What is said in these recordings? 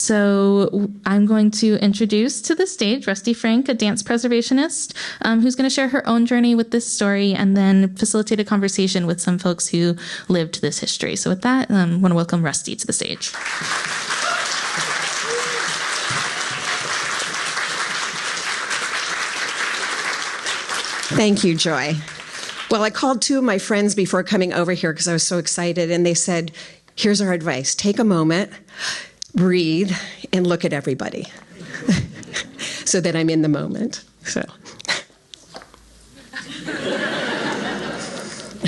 So I'm going to introduce to the stage Rusty Frank, a dance preservationist, who's going to share her own journey with this story and then facilitate a conversation with some folks who lived this history. So with that, I want to welcome Rusty to the stage. Thank you, Joy. Well, I called two of my friends before coming over here because I was so excited, and they said, here's our advice. Take a moment, breathe, and look at everybody so that I'm in the moment. So,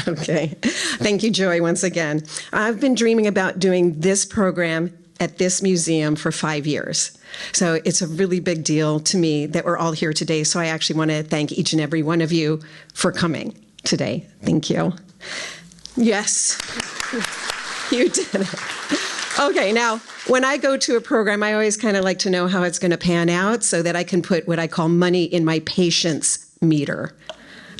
okay. Thank you, Joy, once again. I've been dreaming about doing this program at this museum for 5 years. So it's a really big deal to me that we're all here today. So I actually want to thank each and every one of you for coming today. Thank you. Yes, you did it. Okay, now, when I go to a program, I always kind of like to know how it's going to pan out so that I can put what I call money in my patience meter.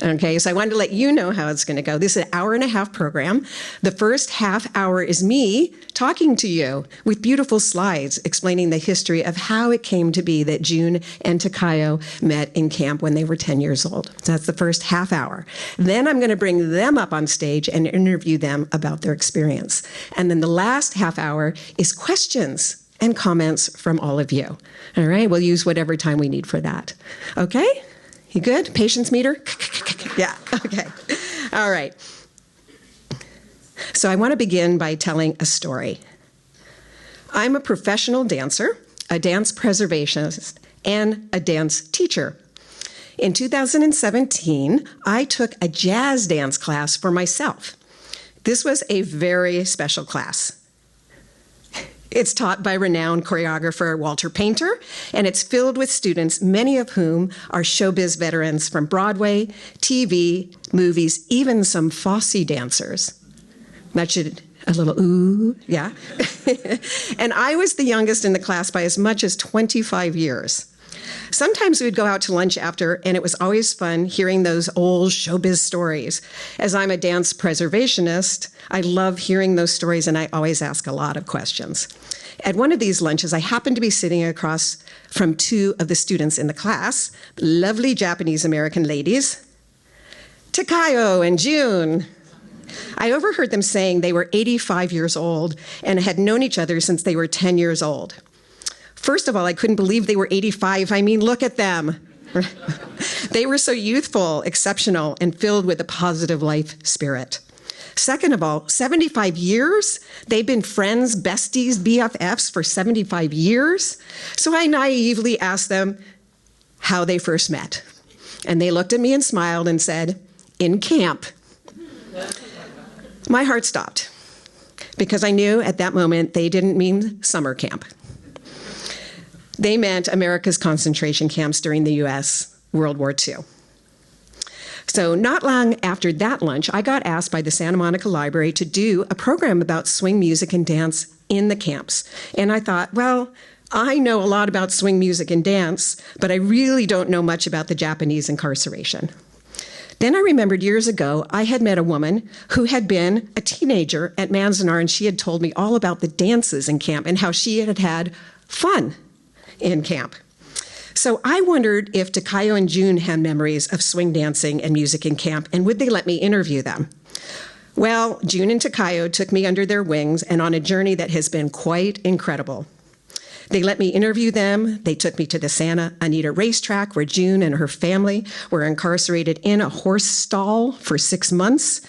Okay, so I wanted to let you know how it's going to go. This is an hour-and-a-half program. The first half hour is me talking to you with beautiful slides explaining the history of how it came to be that June and Takayo met in camp when they were 10 years old. So that's the first half hour. Then I'm going to bring them up on stage and interview them about their experience. And then the last half hour is questions and comments from all of you. All right, we'll use whatever time we need for that. Okay? You good? Patience meter? Yeah, okay. All right. So I want to begin by telling a story. I'm a professional dancer, a dance preservationist, and a dance teacher. In 2017, I took a jazz dance class for myself. This was a very special class. It's taught by renowned choreographer Walter Painter, and it's filled with students, many of whom are showbiz veterans from Broadway, TV, movies, even some Fosse dancers. That should, a little ooh, yeah. And I was the youngest in the class by as much as 25 years. Sometimes we'd go out to lunch after, and it was always fun hearing those old showbiz stories. As I'm a dance preservationist, I love hearing those stories, and I always ask a lot of questions. At one of these lunches, I happened to be sitting across from two of the students in the class, lovely Japanese-American ladies, Takayo and June. I overheard them saying they were 85 years old and had known each other since they were 10 years old. First of all, I couldn't believe they were 85. I mean, look at them. They were so youthful, exceptional, and filled with a positive life spirit. Second of all, 75 years? They've been friends, besties, BFFs for 75 years? So I naively asked them how they first met. And they looked at me and smiled and said, in camp. My heart stopped because I knew at that moment they didn't mean summer camp. They meant America's concentration camps during the U.S. World War II. So not long after that lunch, I got asked by the Santa Monica Library to do a program about swing music and dance in the camps. And I thought, well, I know a lot about swing music and dance, but I really don't know much about the Japanese incarceration. Then I remembered years ago, I had met a woman who had been a teenager at Manzanar, and she had told me all about the dances in camp and how she had had fun in camp. So I wondered if Takayo and June had memories of swing dancing and music in camp, and would they let me interview them? Well, June and Takayo took me under their wings and on a journey that has been quite incredible. They let me interview them. They took me to the Santa Anita racetrack where June and her family were incarcerated in a horse stall for 6 months.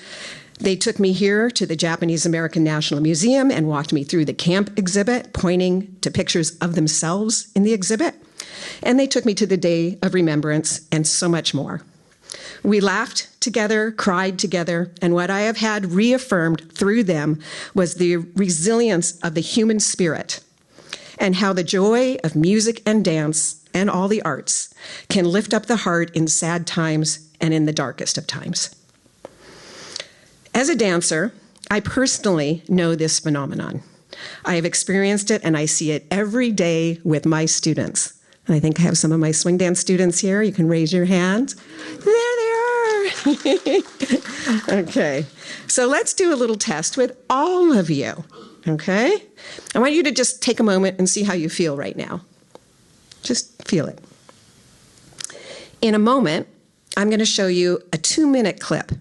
They took me here to the Japanese American National Museum and walked me through the camp exhibit, pointing to pictures of themselves in the exhibit. And they took me to the Day of Remembrance and so much more. We laughed together, cried together, and what I have had reaffirmed through them was the resilience of the human spirit and how the joy of music and dance and all the arts can lift up the heart in sad times and in the darkest of times. As a dancer, I personally know this phenomenon. I have experienced it, and I see it every day with my students. And I think I have some of my swing dance students here. You can raise your hands. There they are. Okay, so let's do a little test with all of you. Okay? I want you to just take a moment and see how you feel right now. Just feel it. In a moment, I'm going to show you a 2-minute clip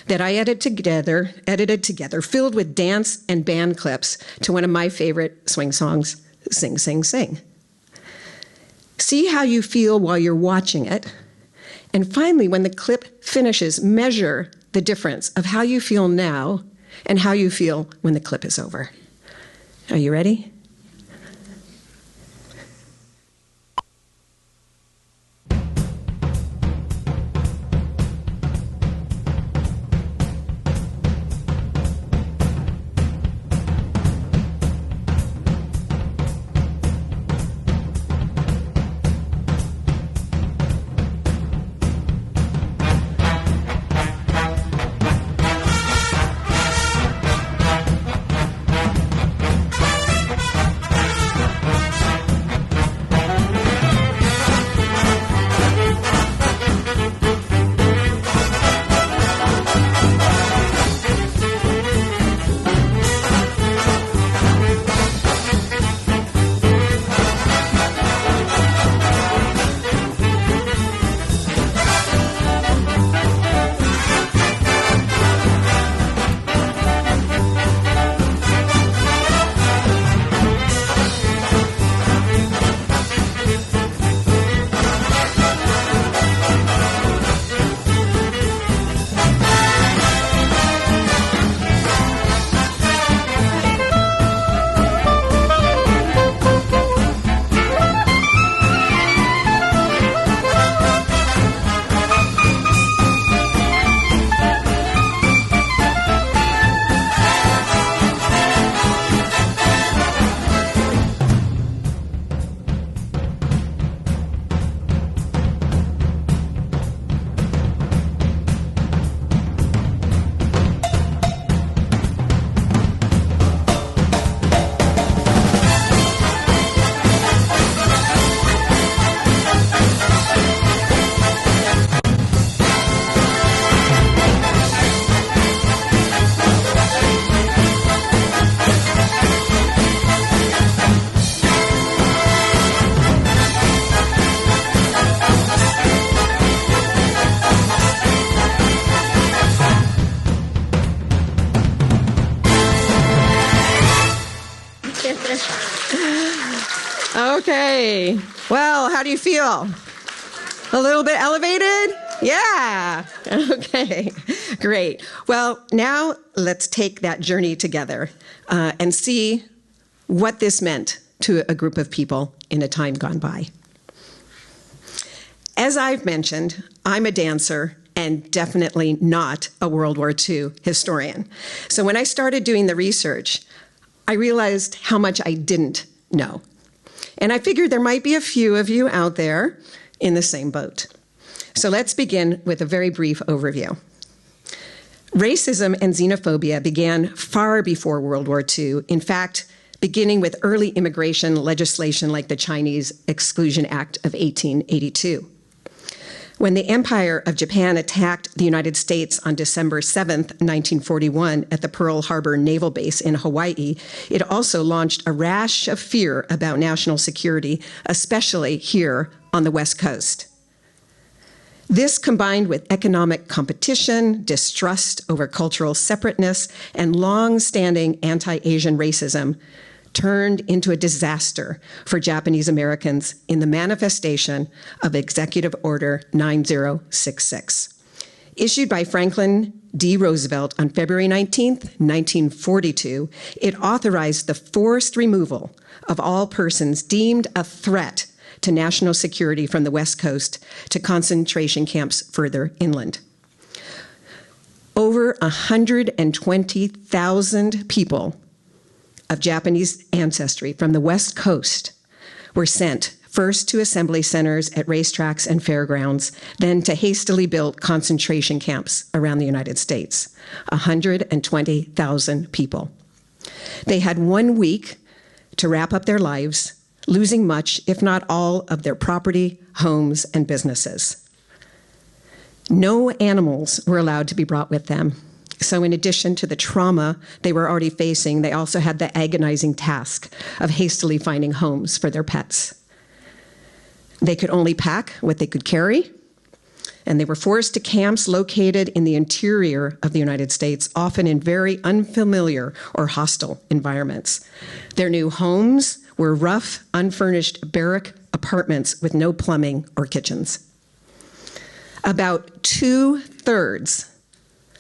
that I edited together, filled with dance and band clips to one of my favorite swing songs, Sing, Sing, Sing. See how you feel while you're watching it. And finally, when the clip finishes, measure the difference of how you feel now and how you feel when the clip is over. Are you ready? Okay. Well, how do you feel? A little bit elevated? Yeah. Okay. Great. Well, now let's take that journey together and see what this meant to a group of people in a time gone by. As I've mentioned, I'm a dancer and definitely not a World War II historian. So when I started doing the research, I realized how much I didn't know. And I figured there might be a few of you out there in the same boat. So let's begin with a very brief overview. Racism and xenophobia began far before World War II. In fact, beginning with early immigration legislation like the Chinese Exclusion Act of 1882. When the Empire of Japan attacked the United States on December 7th, 1941, at the Pearl Harbor Naval Base in Hawaii, it also launched a rash of fear about national security, especially here on the West Coast. This, combined with economic competition, distrust over cultural separateness, and long-standing anti-Asian racism, turned into a disaster for Japanese Americans in the manifestation of Executive Order 9066, issued by Franklin D. Roosevelt on February 19, 1942. It authorized the forced removal of all persons deemed a threat to national security from the West Coast to concentration camps further inland. Over 120,000 people of Japanese ancestry from the West Coast were sent first to assembly centers at racetracks and fairgrounds, then to hastily built concentration camps around the United States. 120,000 people. They had 1 week to wrap up their lives, losing much, if not all, of their property, homes, and businesses. No animals were allowed to be brought with them, So in addition to the trauma they were already facing, they also had the agonizing task of hastily finding homes for their pets. They could only pack what they could carry, and they were forced to camps located in the interior of the United States, often in very unfamiliar or hostile environments. Their new homes were rough, unfurnished barrack apartments with no plumbing or kitchens. About 2/3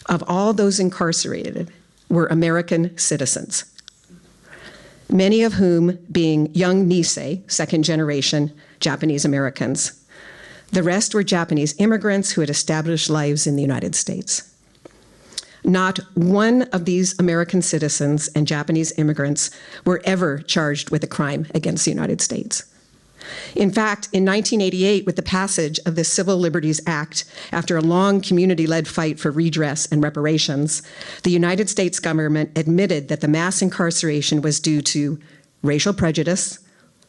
of all those incarcerated were American citizens, many of whom being young Nisei, second-generation Japanese Americans. The rest were Japanese immigrants who had established lives in the United States. Not one of these American citizens and Japanese immigrants were ever charged with a crime against the United States. In fact, in 1988, with the passage of the Civil Liberties Act, after a long community-led fight for redress and reparations, the United States government admitted that the mass incarceration was due to racial prejudice,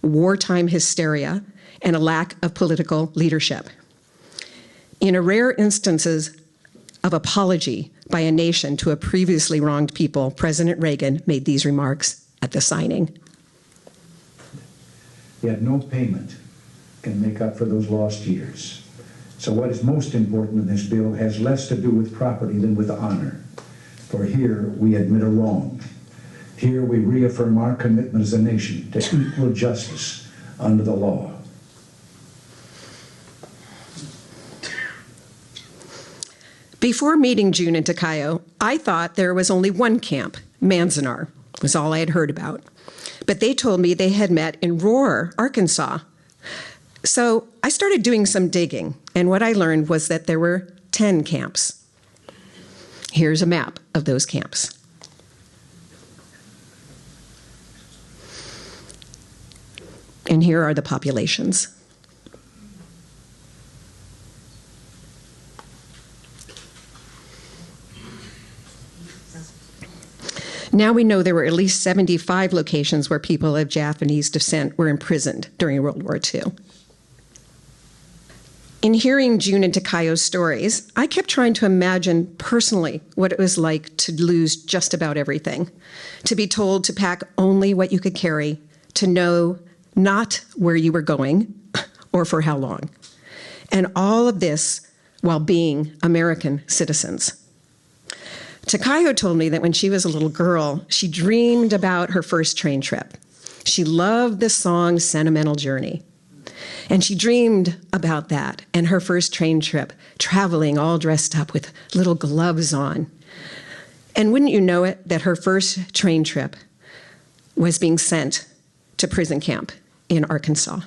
wartime hysteria, and a lack of political leadership. In a rare instances of apology by a nation to a previously wronged people, President Reagan made these remarks at the signing. Yet no payment can make up for those lost years. So what is most important in this bill has less to do with property than with honor. For here we admit a wrong. Here we reaffirm our commitment as a nation to equal justice under the law. Before meeting June and Takayo, I thought there was only one camp, Manzanar, was all I had heard about. But they told me they had met in Rohwer, Arkansas. So I started doing some digging, and what I learned was that there were 10 camps. Here's a map of those camps. And here are the populations. Now we know there were at least 75 locations where people of Japanese descent were imprisoned during World War II. In hearing June and Takayo's stories, I kept trying to imagine personally what it was like to lose just about everything, to be told to pack only what you could carry, to know not where you were going or for how long, and all of this while being American citizens. Takayo told me that when she was a little girl, she dreamed about her first train trip. She loved the song Sentimental Journey. And she dreamed about that and her first train trip, traveling all dressed up with little gloves on. And wouldn't you know it, that her first train trip was being sent to prison camp in Arkansas.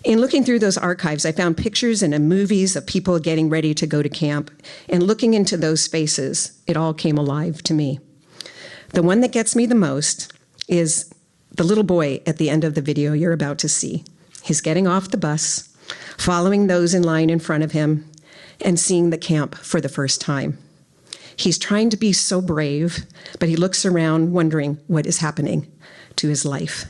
In looking through those archives, I found pictures and movies of people getting ready to go to camp, and looking into those faces, it all came alive to me. The one that gets me the most is the little boy at the end of the video you're about to see. He's getting off the bus, following those in line in front of him, and seeing the camp for the first time. He's trying to be so brave, but he looks around wondering what is happening to his life.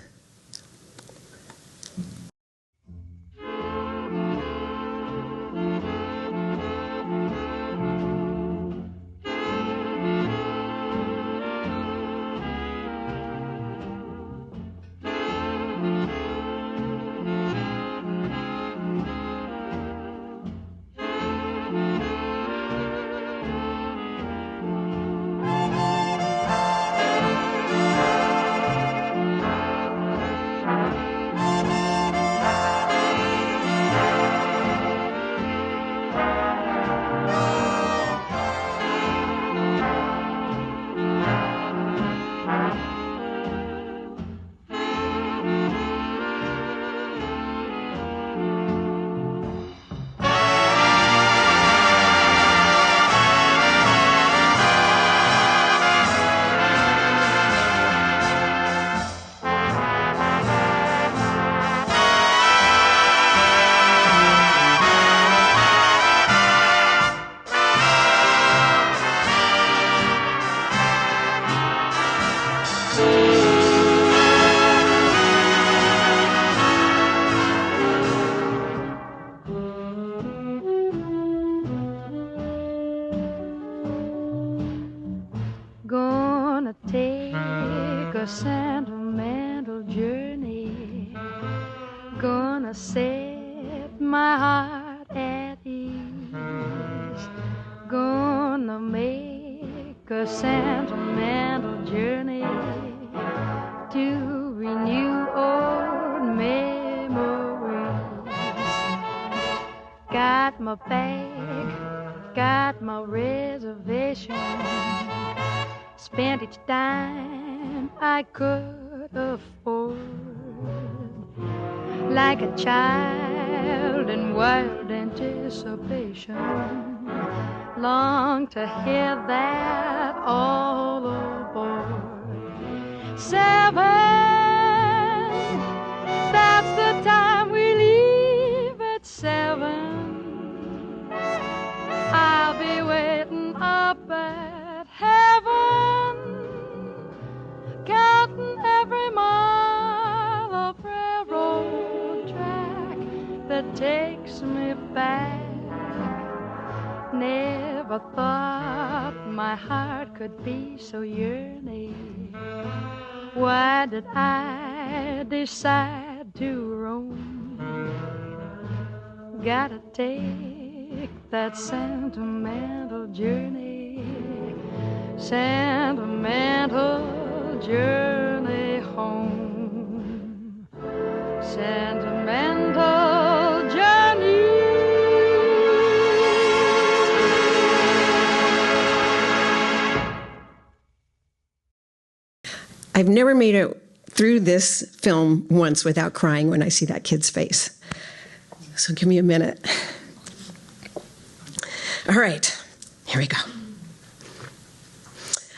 a sentimental journey, gonna set my heart at ease, gonna make a sentimental journey to renew old memories. Got my bag, got my reservation, spent each dime I could afford, like a child in wild anticipation, long to hear that all aboard. 7, that's the time we leave at 7. I'll be waiting up at heaven, counting every mile of railroad track that takes me back. Never thought my heart could be so yearning. Why did I decide to roam? Gotta take that sentimental journey, sentimental journey home, sentimental journey. I've never made it through this film once without crying when I see that kid's face. So give me a minute. All right, here we go.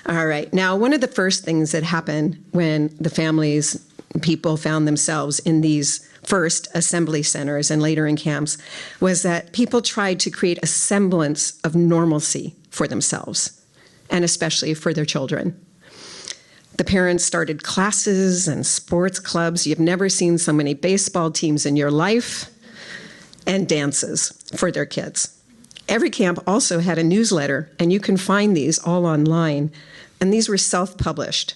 All right, now one of the first things that happened when the families, people found themselves in these first assembly centers and later in camps was that people tried to create a semblance of normalcy for themselves, and especially for their children. The parents started classes and sports clubs. You've never seen so many baseball teams in your life, and dances for their kids. Every camp also had a newsletter, and you can find these all online, and these were self-published.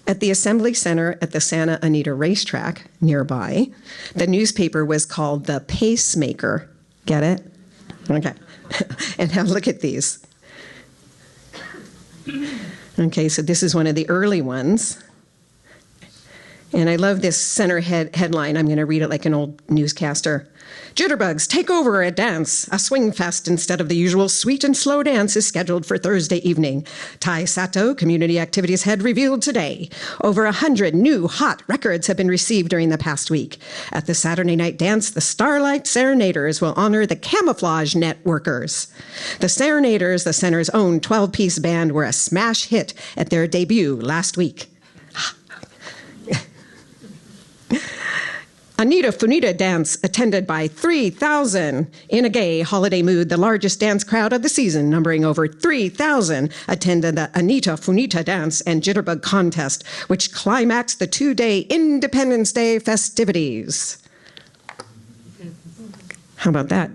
At the Assembly Center at the Santa Anita Racetrack nearby, the newspaper was called The Pacemaker. Get it? Okay. And now look at these. Okay, so this is one of the early ones. And I love this center headline. I'm going to read it like an old newscaster. Jitterbugs take over at dance. A swing fest instead of the usual sweet and slow dance is scheduled for Thursday evening. Tai Sato, Community Activities Head, revealed today. Over 100 new hot records have been received during the past week. At the Saturday night dance, the Starlight Serenaders will honor the Camouflage Networkers. The Serenaders, the center's own 12-piece band, were a smash hit at their debut last week. Anita Funita dance attended by 3,000. In a gay holiday mood, the largest dance crowd of the season, numbering over 3,000, attended the Anita Funita dance and jitterbug contest, which climaxed the 2-day Independence Day festivities. How about that?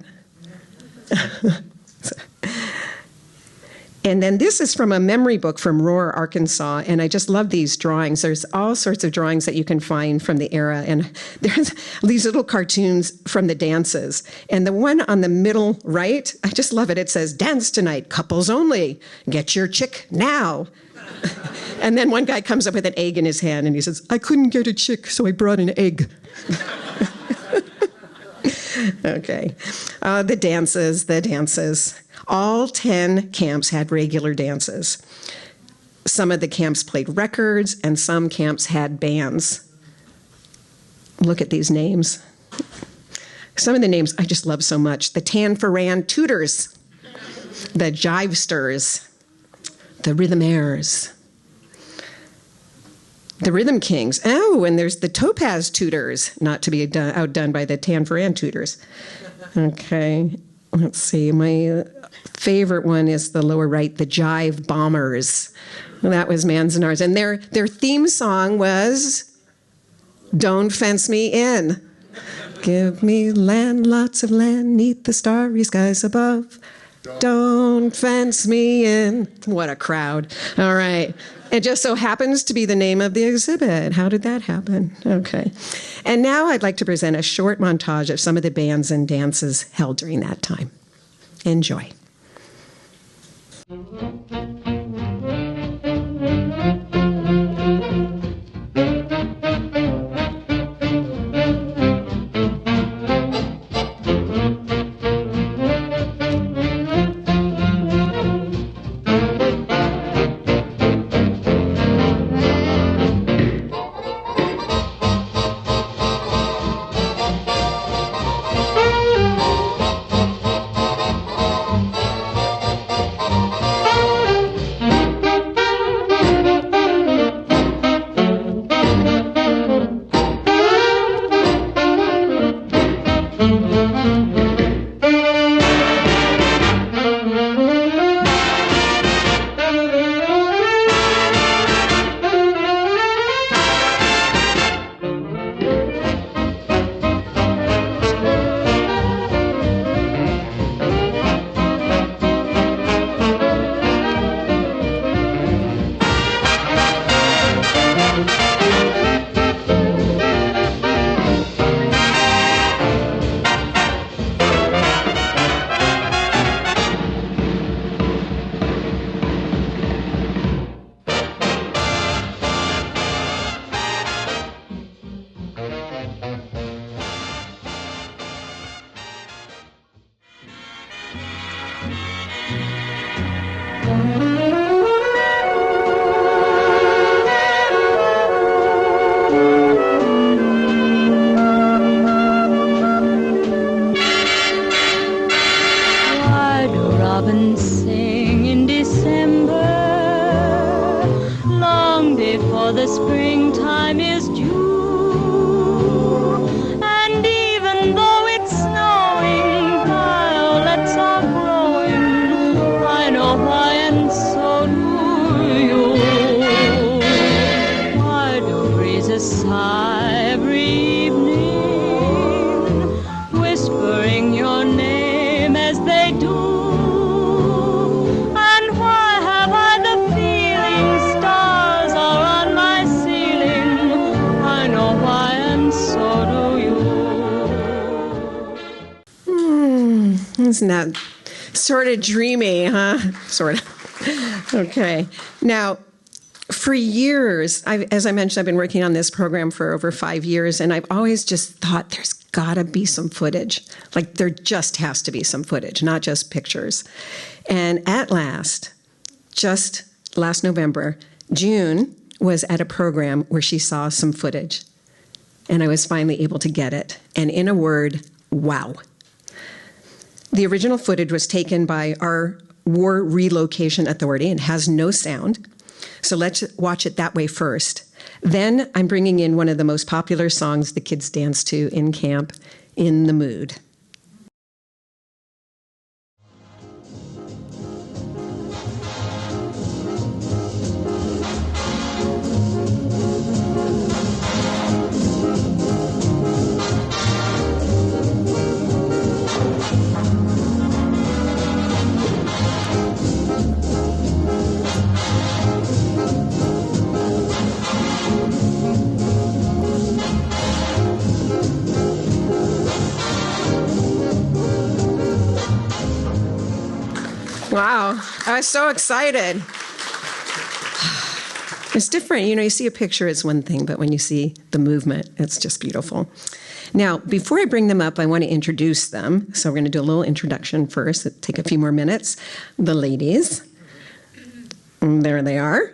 And then this is from a memory book from Rohwer, Arkansas, and I just love these drawings. There's all sorts of drawings that you can find from the era, and there's these little cartoons from the dances. And the one on the middle right, I just love it. It says, "Dance tonight, couples only. Get your chick now." And then one guy comes up with an egg in his hand, and he says, "I couldn't get a chick, so I brought an egg." Okay, the dances. All 10 camps had regular dances. Some of the camps played records, and some camps had bands. Look at these names. Some of the names I just love so much. The Tanforan Tutors, the Jivesters, the Rhythmaires, the Rhythm Kings. Oh, and there's the Topaz Tutors, not to be outdone by the Tanforan Tutors. Okay, let's see. My favorite one is the lower right, the Jive Bombers. That was Manzanar's. And their theme song was, "Don't Fence Me In. Give me land, lots of land, 'neath the starry skies above. Don't fence me in. What a crowd. All right. It just so happens to be the name of the exhibit. How did that happen? Okay. And now I'd like to present a short montage of some of the bands and dances held during that time. Enjoy. Isn't that sort of dreamy, huh? Sort of. Okay. Now, for years, as I mentioned, I've been working on this program for over 5 years, and I've always just thought there's got to be some footage. Like, there just has to be some footage, not just pictures. And at last, just last November, June was at a program where she saw some footage, and I was finally able to get it. And in a word, wow. The original footage was taken by our War Relocation Authority and has no sound. So let's watch it that way first. Then I'm bringing in one of the most popular songs the kids dance to in camp, In the Mood. Wow, I was so excited. It's different. You know, you see a picture, it's one thing, but when you see the movement, it's just beautiful. Now, before I bring them up, I want to introduce them. So we're going to do a little introduction first. It'll take a few more minutes. The ladies. And there they are.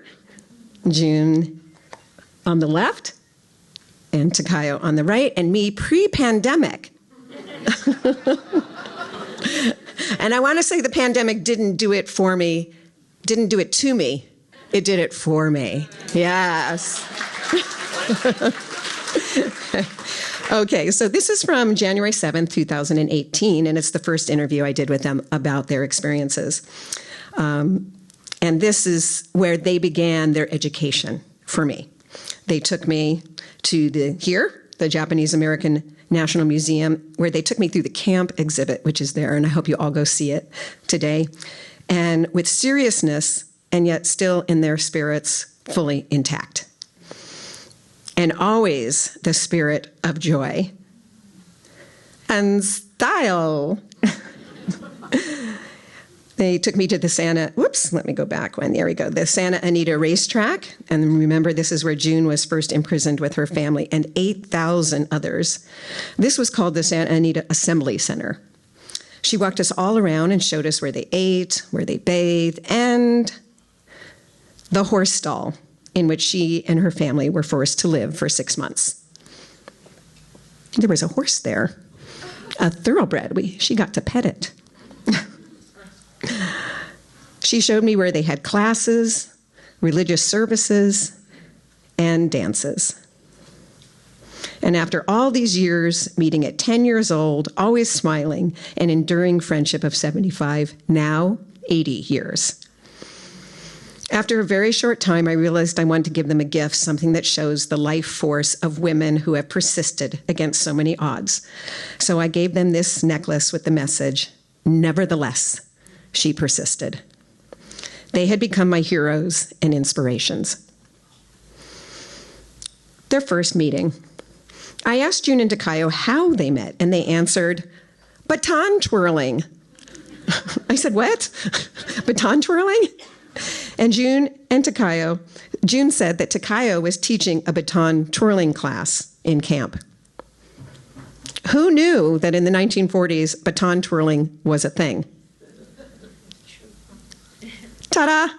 June on the left, and Takayo on the right, and me pre-pandemic. And I want to say the pandemic didn't do it for me, didn't do it to me. It did it for me. Yes. Okay, so this is from January 7th, 2018, and it's the first interview I did with them about their experiences. And this is where they began their education for me. They took me to the Japanese American National Museum, where they took me through the camp exhibit, which is there, and I hope you all go see it today. And with seriousness, and yet still in their spirits, fully intact. And always the spirit of joy and style. They took me to the Santa Anita racetrack. And remember, this is where June was first imprisoned with her family and 8,000 others. This was called the Santa Anita Assembly Center. She walked us all around and showed us where they ate, where they bathed, and the horse stall in which she and her family were forced to live for 6 months. There was a horse there, a thoroughbred. She got to pet it. She showed me where they had classes, religious services, and dances. And after all these years, meeting at 10 years old, always smiling, and enduring friendship of 75, now 80 years. After a very short time, I realized I wanted to give them a gift, something that shows the life force of women who have persisted against so many odds. So I gave them this necklace with the message, "Nevertheless, she persisted." They had become my heroes and inspirations. Their first meeting. I asked June and Takayo how they met, and they answered, baton twirling. I said, what? Baton twirling? And June said that Takayo was teaching a baton twirling class in camp. Who knew that in the 1940s, baton twirling was a thing? Ta-da!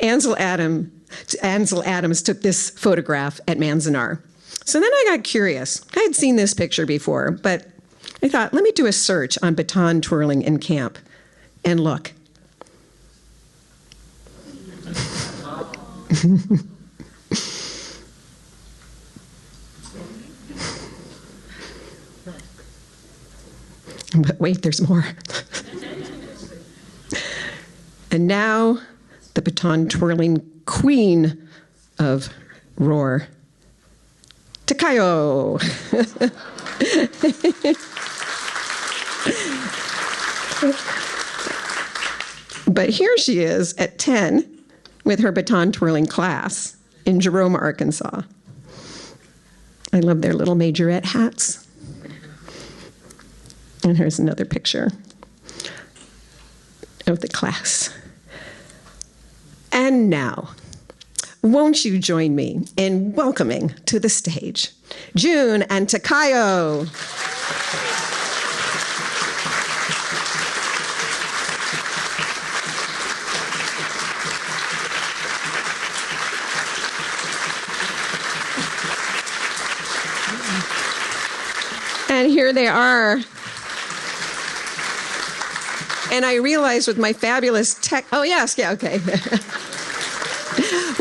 Ansel Adams took this photograph at Manzanar. So then I got curious. I had seen this picture before, but I thought, let me do a search on baton twirling in camp. And look. But wait, there's more. And now, the baton twirling queen of Rohwer, Takayo. But here she is at 10 with her baton twirling class in Jerome, Arkansas. I love their little majorette hats. And here's another picture of the class. And now, won't you join me in welcoming to the stage June and Takayo. And here they are. And I realized with my fabulous tech, with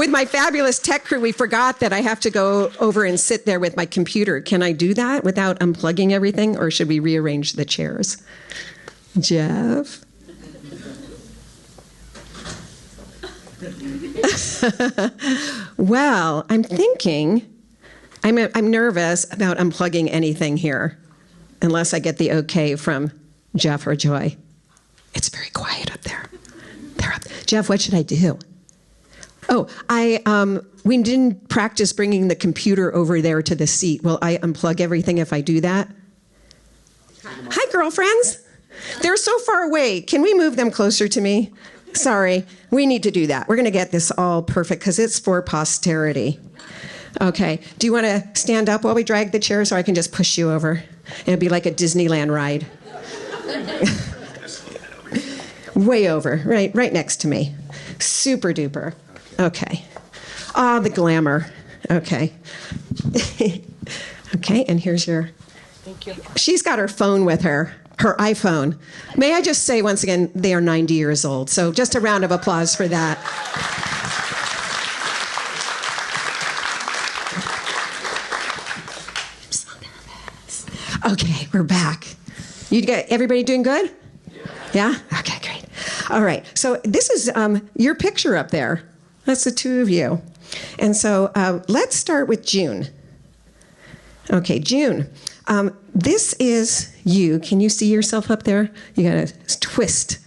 my fabulous tech crew, we forgot that I have to go over and sit there with my computer. Can I do that without unplugging everything, or should we rearrange the chairs? Jeff? Well, I'm thinking, I'm nervous about unplugging anything here, unless I get the okay from Jeff or Joy. It's very quiet up there. They're up. Jeff, what should I do? Oh, we didn't practice bringing the computer over there to the seat. Will I unplug everything if I do that? Hi, girlfriends. They're so far away. Can we move them closer to me? Sorry, we need to do that. We're going to get this all perfect because it's for posterity. Okay, do you want to stand up while we drag the chair so I can just push you over? It'll be like a Disneyland ride. Way over, right next to me. Super duper. Okay. Ah, the glamour. Okay. Okay, and here's your... Thank you. She's got her phone with her iPhone. May I just say once again, they are 90 years old. So just a round of applause for that. I'm so nervous. Okay, we're back. Everybody doing good? Yeah? Okay, great. All right. So this is your picture up there. That's the two of you. And so let's start with June. Okay, June. This is you. Can you see yourself up there? You got to twist.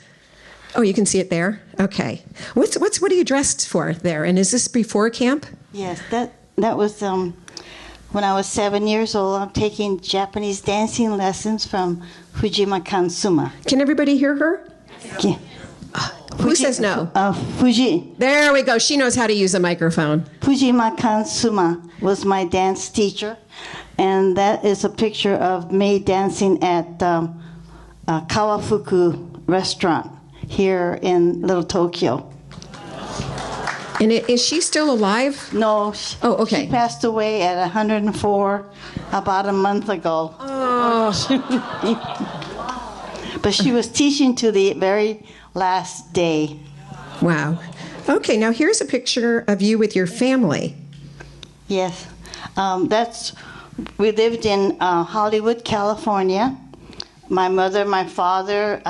Oh, you can see it there? Okay. What are you dressed for there? And is this before camp? Yes, that was when I was 7 years old. I'm taking Japanese dancing lessons from Fujima Kansuma. Can everybody hear her? Yeah. Who says no? Fuji. There we go. She knows how to use a microphone. Fujima Kansuma was my dance teacher, and that is a picture of me dancing at Kawafuku restaurant here in Little Tokyo. And is she still alive? No. Oh, okay. She passed away at 104 about a month ago. Oh. But she was teaching to the very last day. Wow. Okay, now here's a picture of you with your family. Yes. We lived in Hollywood, California. My mother, my father,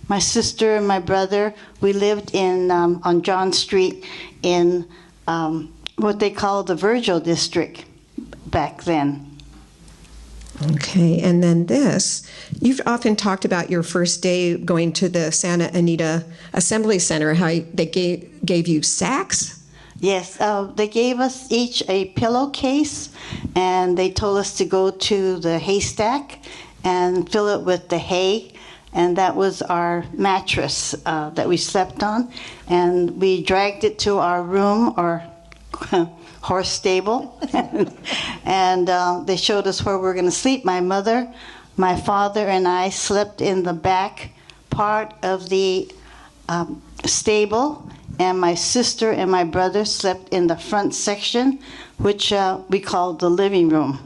my sister, and my brother. We lived on John Street in what they call the Virgil District back then. Okay, and then this, you've often talked about your first day going to the Santa Anita Assembly Center, how they gave you sacks? Yes, they gave us each a pillowcase, and they told us to go to the haystack and fill it with the hay, and that was our mattress that we slept on, and we dragged it to our room or horse stable, and they showed us where we were going to sleep. My mother, my father, and I slept in the back part of the stable, and my sister and my brother slept in the front section, which we called the living room.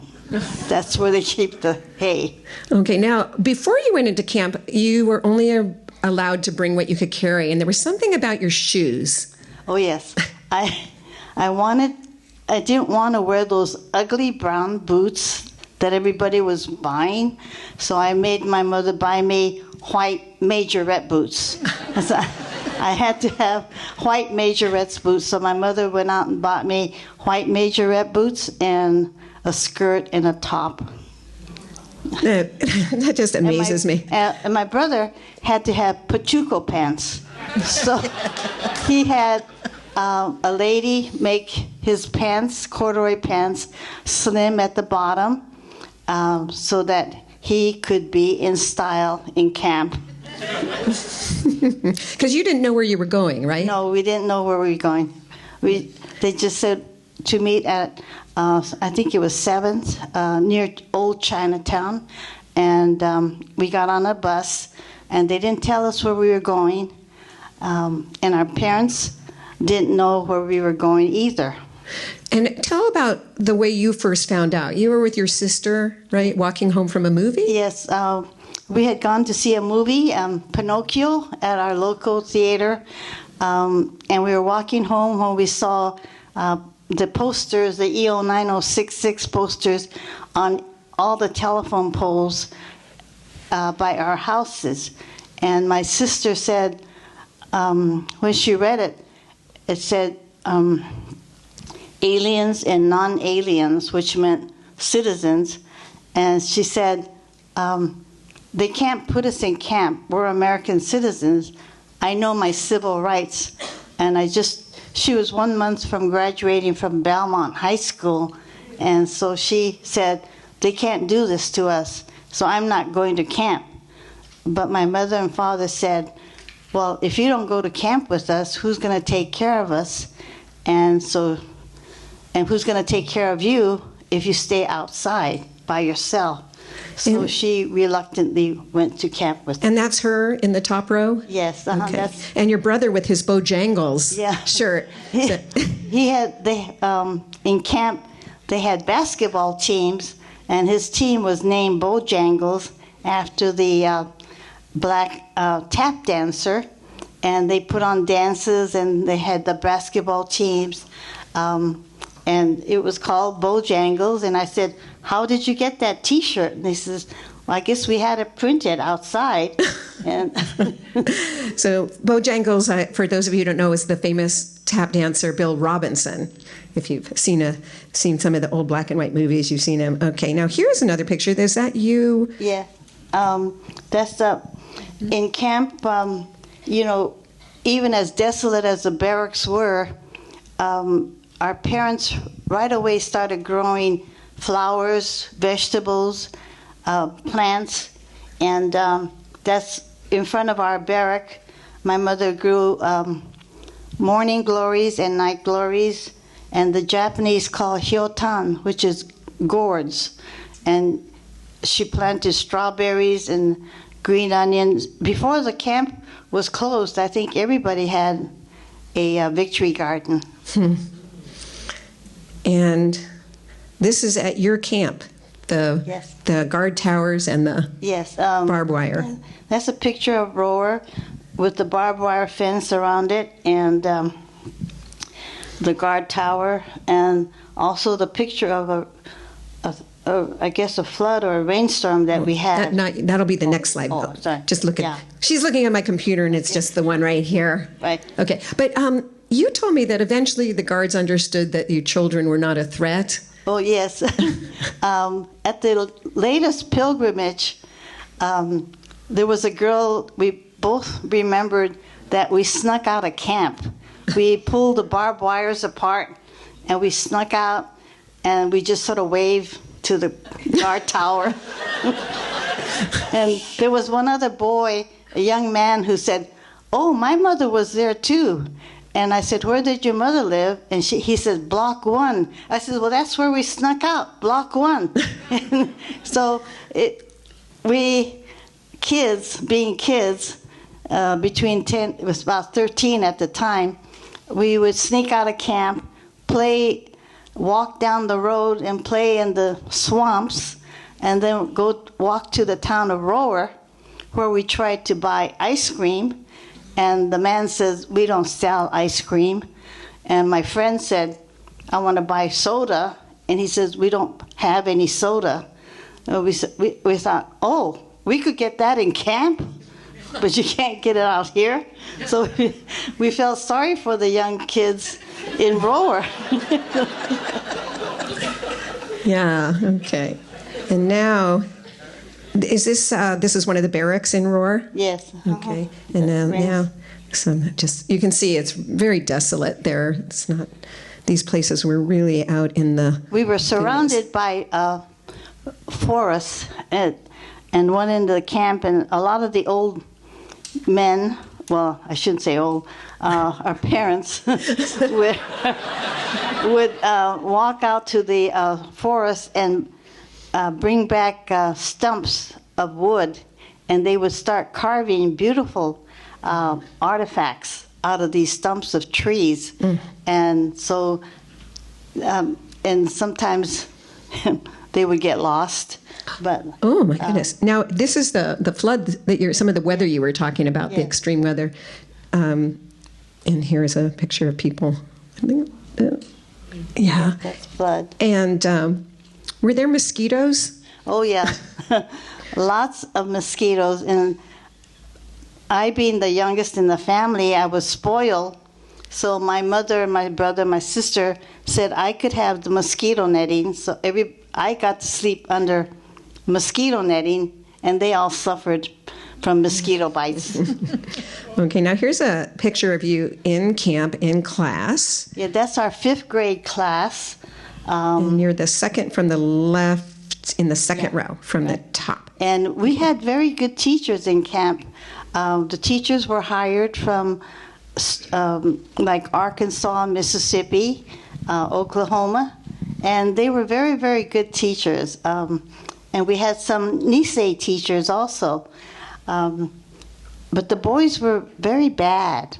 That's where they keep the hay. Okay, now, before you went into camp, you were only allowed to bring what you could carry, and there was something about your shoes. Oh, yes. I didn't want to wear those ugly brown boots that everybody was buying, so I made my mother buy me white majorette boots. So I had to have white majorette boots, so my mother went out and bought me white majorette boots and a skirt and a top. That just amazes me. And my brother had to have pachuco pants, so he had a lady make his pants, corduroy pants, slim at the bottom, so that he could be in style in camp. Because you didn't know where you were going, right? No, we didn't know where we were going. They just said to meet at, I think it was 7th, near Old Chinatown, and we got on a bus, and they didn't tell us where we were going, and our parents didn't know where we were going either. And tell about the way you first found out. You were with your sister, right, walking home from a movie? Yes, we had gone to see a movie, Pinocchio, at our local theater, and we were walking home when we saw the posters, the EO 9066 posters, on all the telephone poles by our houses. And my sister said, when she read it, it said aliens and non-aliens, which meant citizens. And she said, they can't put us in camp. We're American citizens. I know my civil rights. And she was 1 month from graduating from Belmont High School. And so she said, they can't do this to us, so I'm not going to camp. But my mother and father said, well, if you don't go to camp with us, who's going to take care of us? And who's going to take care of you if you stay outside by yourself? So she reluctantly went to camp with us. And that's her in the top row? Yes. Okay. And your brother with his Bojangles shirt. In camp, they had basketball teams, and his team was named Bojangles after the black tap dancer, and they put on dances, and they had the basketball teams, and it was called Bojangles. And I said, how did you get that T-shirt? And they says, I guess we had it printed outside. And So Bojangles, for those of you who don't know, is the famous tap dancer Bill Robinson. If you've seen some of the old black and white movies, you've seen him. Okay, now here's another picture. Is that you? yeah, that's in camp. Even as desolate as the barracks were, our parents right away started growing flowers, vegetables, plants, and that's in front of our barrack. My mother grew morning glories and night glories, and the Japanese call hyotan, which is gourds. And she planted strawberries and green onions. Before the camp was closed, I think everybody had a victory garden. And this is at your camp, Yes. the guard towers and the Yes. barbed wire. That's a picture of Rohwer with the barbed wire fence around it, and the guard tower, and also the picture of I guess a flood or a rainstorm that we had. That'll be the next slide. Oh, sorry. Just look at. Yeah. She's looking at my computer, and it's just the one right here. Right. Okay, but you told me that eventually the guards understood that you children were not a threat. Oh, yes. At the latest pilgrimage, there was a girl, we both remembered that we snuck out of camp. We pulled the barbed wires apart, and we snuck out, and we just sort of waved to the guard tower. And there was one other boy, a young man, who said, "Oh, my mother was there too." And I said, "Where did your mother live?" And he said, "Block 1." I said, "Well, that's where we snuck out, Block 1." And so we kids, being kids, between 10, it was about 13 at the time, we would sneak out of camp, walk down the road and play in the swamps, and then go walk to the town of Rohwer, where we tried to buy ice cream. And the man says, "We don't sell ice cream." And my friend said, "I want to buy soda." And he says, "We don't have any soda." And we thought, "Oh, we could get that in camp, but you can't get it out here." So we felt sorry for the young kids in Rohwer. Yeah. Okay. And now, is this is one of the barracks in Rohwer? Yes. Okay. And now, so you can see it's very desolate there. It's not. These places were really out in the. We were surrounded by forests and one end of the camp, and a lot of the old men. Well, I shouldn't say old. Our parents would walk out to the forest and bring back stumps of wood, and they would start carving beautiful artifacts out of these stumps of trees. And so, and sometimes they would get lost. But oh my goodness! Now this is the flood that some of the weather you were talking about, the extreme weather. And here's a picture of people. Yeah, that's flood. And were there mosquitoes? Oh yeah, lots of mosquitoes. And I, being the youngest in the family, I was spoiled. So my mother, my brother, my sister said I could have the mosquito netting. So I got to sleep under mosquito netting, and they all suffered from mosquito bites. Okay, now here's a picture of you in camp, in class. Yeah, that's our 5th grade class. And you're the second from the left, in the second row from the top. And we had very good teachers in camp. The teachers were hired from like Arkansas, Mississippi, Oklahoma, and they were very, very good teachers. And we had some Nisei teachers also. But the boys were very bad.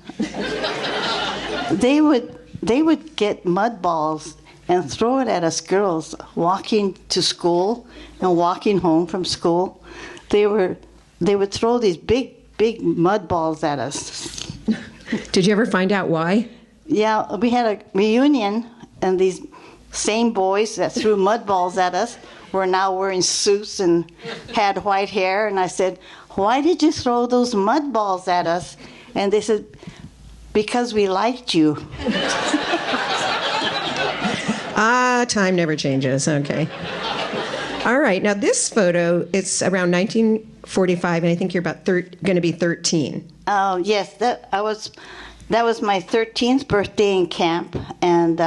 They would get mud balls and throw it at us girls walking to school and walking home from school. They would throw these big mud balls at us. Did you ever find out why? Yeah, we had a reunion, and these same boys that threw mud balls at us were now wearing suits and had white hair. And I said, "Why did you throw those mud balls at us?" And they said, "Because we liked you." Time never changes. Okay. All right. Now, this photo, it's around 1945, and I think you're about going to be 13. Oh, yes. That was my 13th birthday in camp, and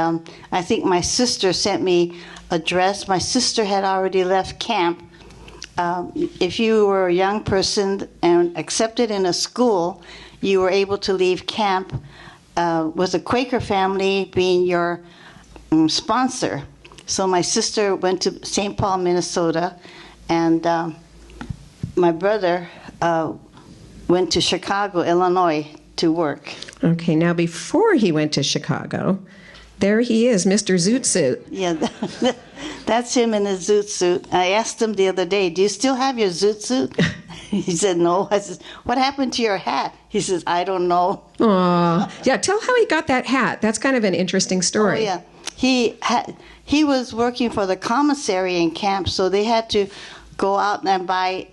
I think my sister sent me a dress. My sister had already left camp. If you were a young person and accepted in a school, you were able to leave camp with a Quaker family being your sponsor. So my sister went to St. Paul, Minnesota, and my brother went to Chicago, Illinois, to work. Okay, now before he went to Chicago, there he is, Mr. Zoot Suit. Yeah, that's him in his zoot suit. I asked him the other day, "Do you still have your zoot suit?" He said, "No." I said, "What happened to your hat?" He says, "I don't know." Aw. Yeah, tell how he got that hat. That's kind of an interesting story. Oh, yeah. He was working for the commissary in camp, so they had to go out and buy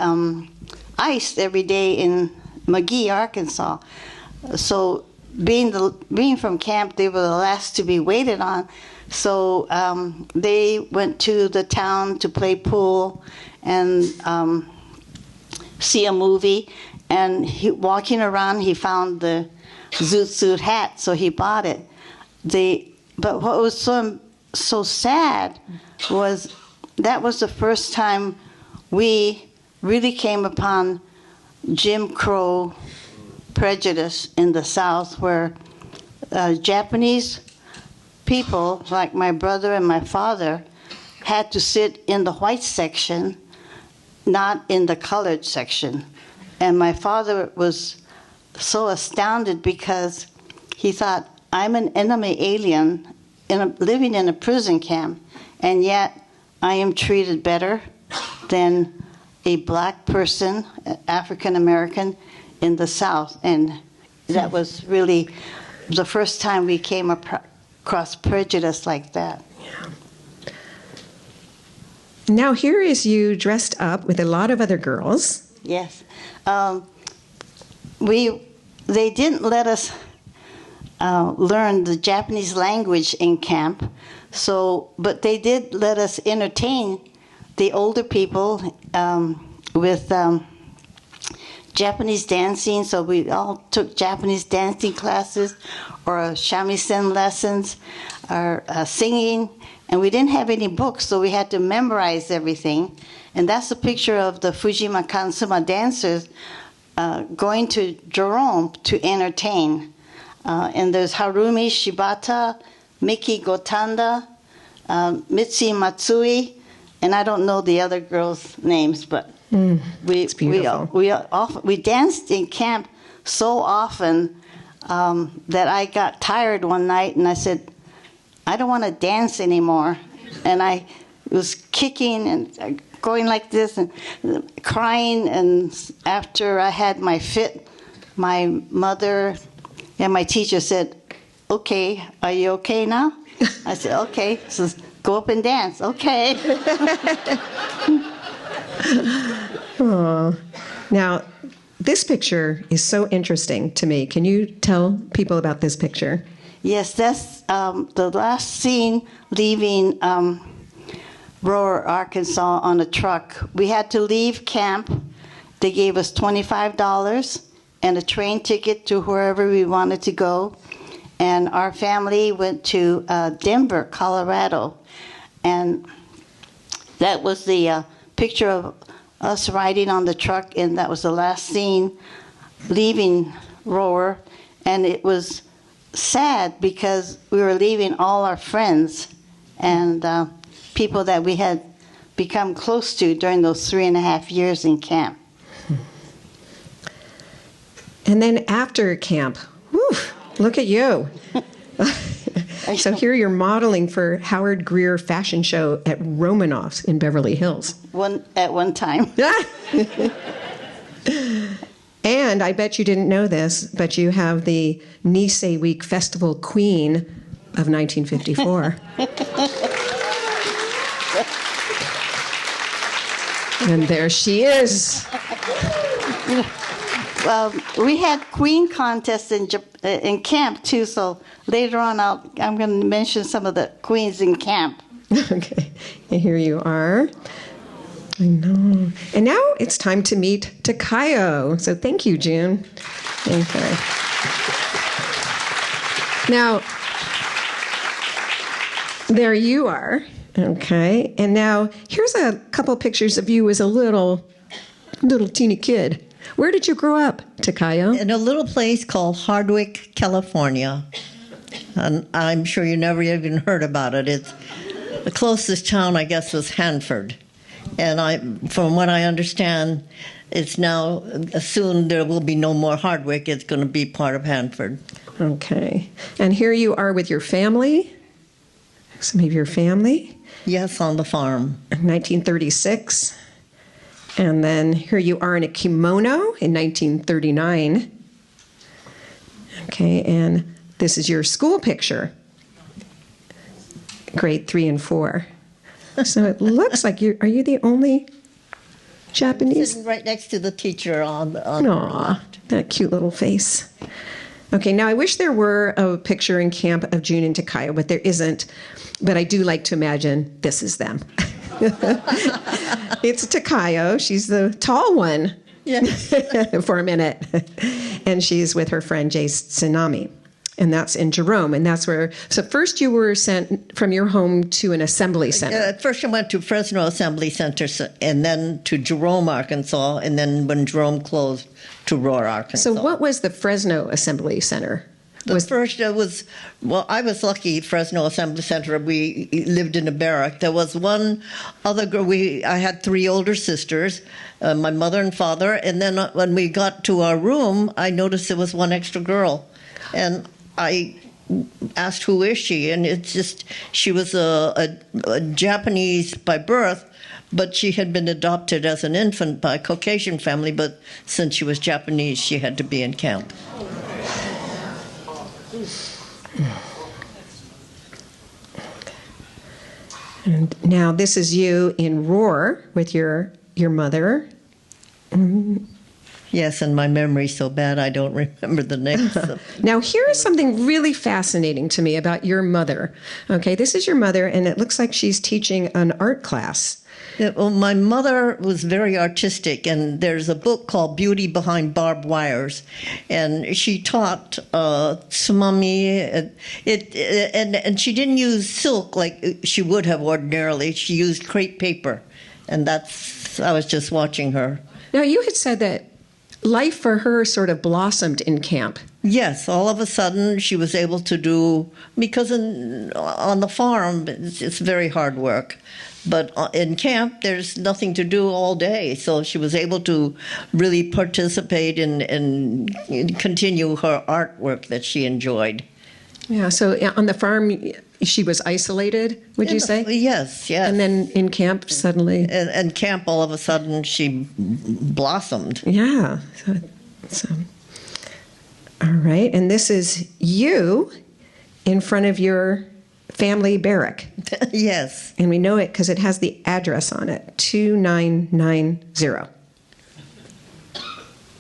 ice every day in McGee, Arkansas. So being from camp, they were the last to be waited on. So they went to the town to play pool and see a movie. And walking around, he found the zoot suit hat, so he bought it. But what was so sad was that was the first time we really came upon Jim Crow prejudice in the South, where Japanese people, like my brother and my father, had to sit in the white section, not in the colored section. And my father was so astounded because he thought, I'm an enemy alien living in a prison camp, and yet I am treated better than a black person, African American, in the South. And that was really the first time we came across prejudice like that. Yeah. Now here is you dressed up with a lot of other girls. Yes. They didn't let us learn the Japanese language in camp, but they did let us entertain the older people with Japanese dancing. So we all took Japanese dancing classes or shamisen lessons or singing, and we didn't have any books, so we had to memorize everything. And that's a picture of the Fujima Kansuma dancers going to Jerome to entertain. And there's Harumi Shibata, Miki Gotanda, Mitsi Matsui, and I don't know the other girls' names, but we danced in camp so often that I got tired one night, and I said, I don't want to dance anymore. And I was kicking and going like this and crying, and after I had my fit, my mother and my teacher said, "Okay, are you okay now?" I said, "Okay." So go up and dance. Okay. Oh. Now, this picture is so interesting to me. Can you tell people about this picture? Yes, that's the last scene leaving Rohwer, Arkansas on a truck. We had to leave camp. They gave us $25 and a train ticket to wherever we wanted to go. And our family went to Denver, Colorado. And that was the picture of us riding on the truck, and that was the last scene leaving Rohwer. And it was sad because we were leaving all our friends and people that we had become close to during those 3.5 years in camp. And then after camp, whew, look at you. So here you're modeling for Howard Greer fashion show at Romanoff's in Beverly Hills. At one time. And I bet you didn't know this, but you have the Nisei Week Festival Queen of 1954. And there she is. We had queen contests in camp too, so later on I'm going to mention some of the queens in camp. Okay, and here you are. I know. And now it's time to meet Takayo. So thank you, June. Okay. Now, there you are. Okay. And now here's a couple pictures of you as a little teeny kid. Where did you grow up, Takayo? In a little place called Hardwick, California. And I'm sure you never even heard about it. It's the closest town, I guess, was Hanford. And from what I understand, it's now, soon there will be no more Hardwick. It's going to be part of Hanford. Okay. And here you are with your family? Some of your family? Yes, on the farm. 1936. And then here you are in a kimono in 1939. Okay, and this is your school picture, grade 3 and 4. So it looks like are you the only Japanese? Sitting right next to the teacher on the Aw, that cute little face. Okay, now I wish there were a picture in camp of June and Takayo, but there isn't. But I do like to imagine this is them. It's Takayo. She's the tall one. Yeah. For a minute. And she's with her friend Jay Tsunami. And that's in Jerome. And that's where, so first you were sent from your home to an assembly center. First I went to Fresno Assembly Center and then to Jerome, Arkansas. And then when Jerome closed, to Rohwer, Arkansas. So what was the Fresno Assembly Center? I was lucky, Fresno Assembly Center, we lived in a barrack. There was one other girl, I had 3 older sisters, my mother and father, and then when we got to our room, I noticed there was one extra girl. And I asked, who is she? And it's just, she was a Japanese by birth, but she had been adopted as an infant by a Caucasian family, but since she was Japanese, she had to be in camp. And now this is you in Rohwer with your mother. Yes, and my memory's so bad I don't remember the names. Now here is something really fascinating to me about your mother. Okay, this is your mother, and it looks like she's teaching an art class. Yeah, well, my mother was very artistic, and there's a book called Beauty Behind Barbed Wires, and she taught tsumami. And she didn't use silk like she would have ordinarily. She used crepe paper, and I was just watching her. Now you had said that life for her sort of blossomed in camp. Yes, all of a sudden she was able to do, because on the farm it's very hard work. But in camp, there's nothing to do all day. So she was able to really participate and continue her artwork that she enjoyed. Yeah, so on the farm, she was isolated, would you say? Yes, yes. And then in camp, suddenly? And camp, all of a sudden, she blossomed. Yeah. So, all right. And this is you in front of your family barrack. Yes. And we know it because it has the address on it, 2990.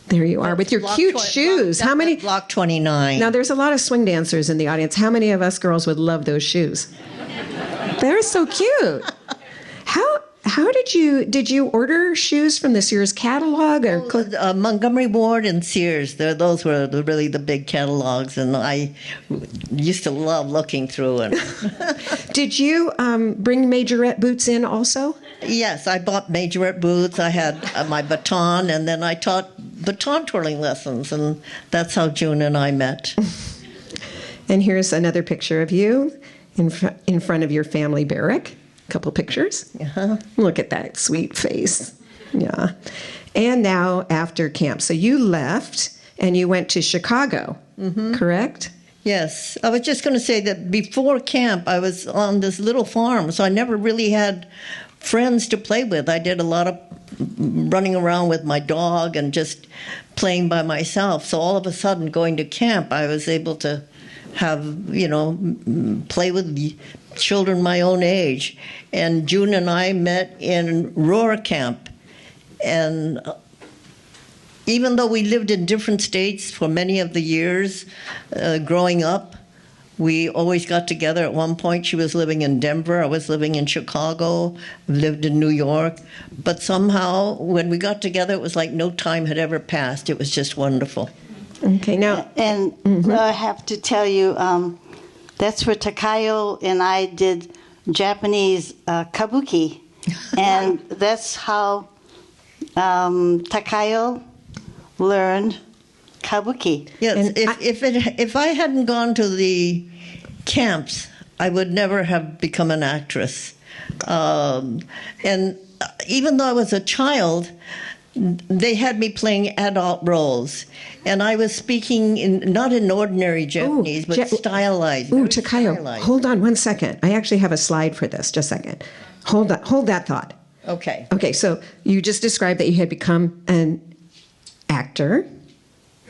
There you are with your cute shoes. How many? Block 29. Now, there's a lot of swing dancers in the audience. How many of us girls would love those shoes? They're so cute. How did you order shoes from the Sears catalog? Or Montgomery Ward and Sears. Those were really the big catalogs, and I used to love looking through. And did you bring majorette boots in also? Yes, I bought majorette boots. I had my baton, and then I taught baton twirling lessons, and that's how June and I met. And here's another picture of you in front of your family barrack. Couple pictures. Uh-huh. Look at that sweet face. Yeah. And now after camp. So you left and you went to Chicago, correct? Yes. I was just going to say that before camp, I was on this little farm, so I never really had friends to play with. I did a lot of running around with my dog and just playing by myself. So all of a sudden, going to camp, I was able to have, play with children my own age. And June and I met in Rohwer camp. And even though we lived in different states for many of the years growing up, we always got together. At one point, she was living in Denver. I was living in Chicago. Lived in New York. But somehow, when we got together, it was like no time had ever passed. It was just wonderful. Okay, now. And I have to tell you, that's where Takayo and I did Japanese kabuki. And that's how Takayo learned kabuki. Yes, if I hadn't gone to the camps, I would never have become an actress. And even though I was a child, they had me playing adult roles, and I was speaking not in ordinary Japanese, but stylized. Ooh, Takayo, hold on one second. I actually have a slide for this. Just a second. Hold that thought. Okay. Okay, so you just described that you had become an actor.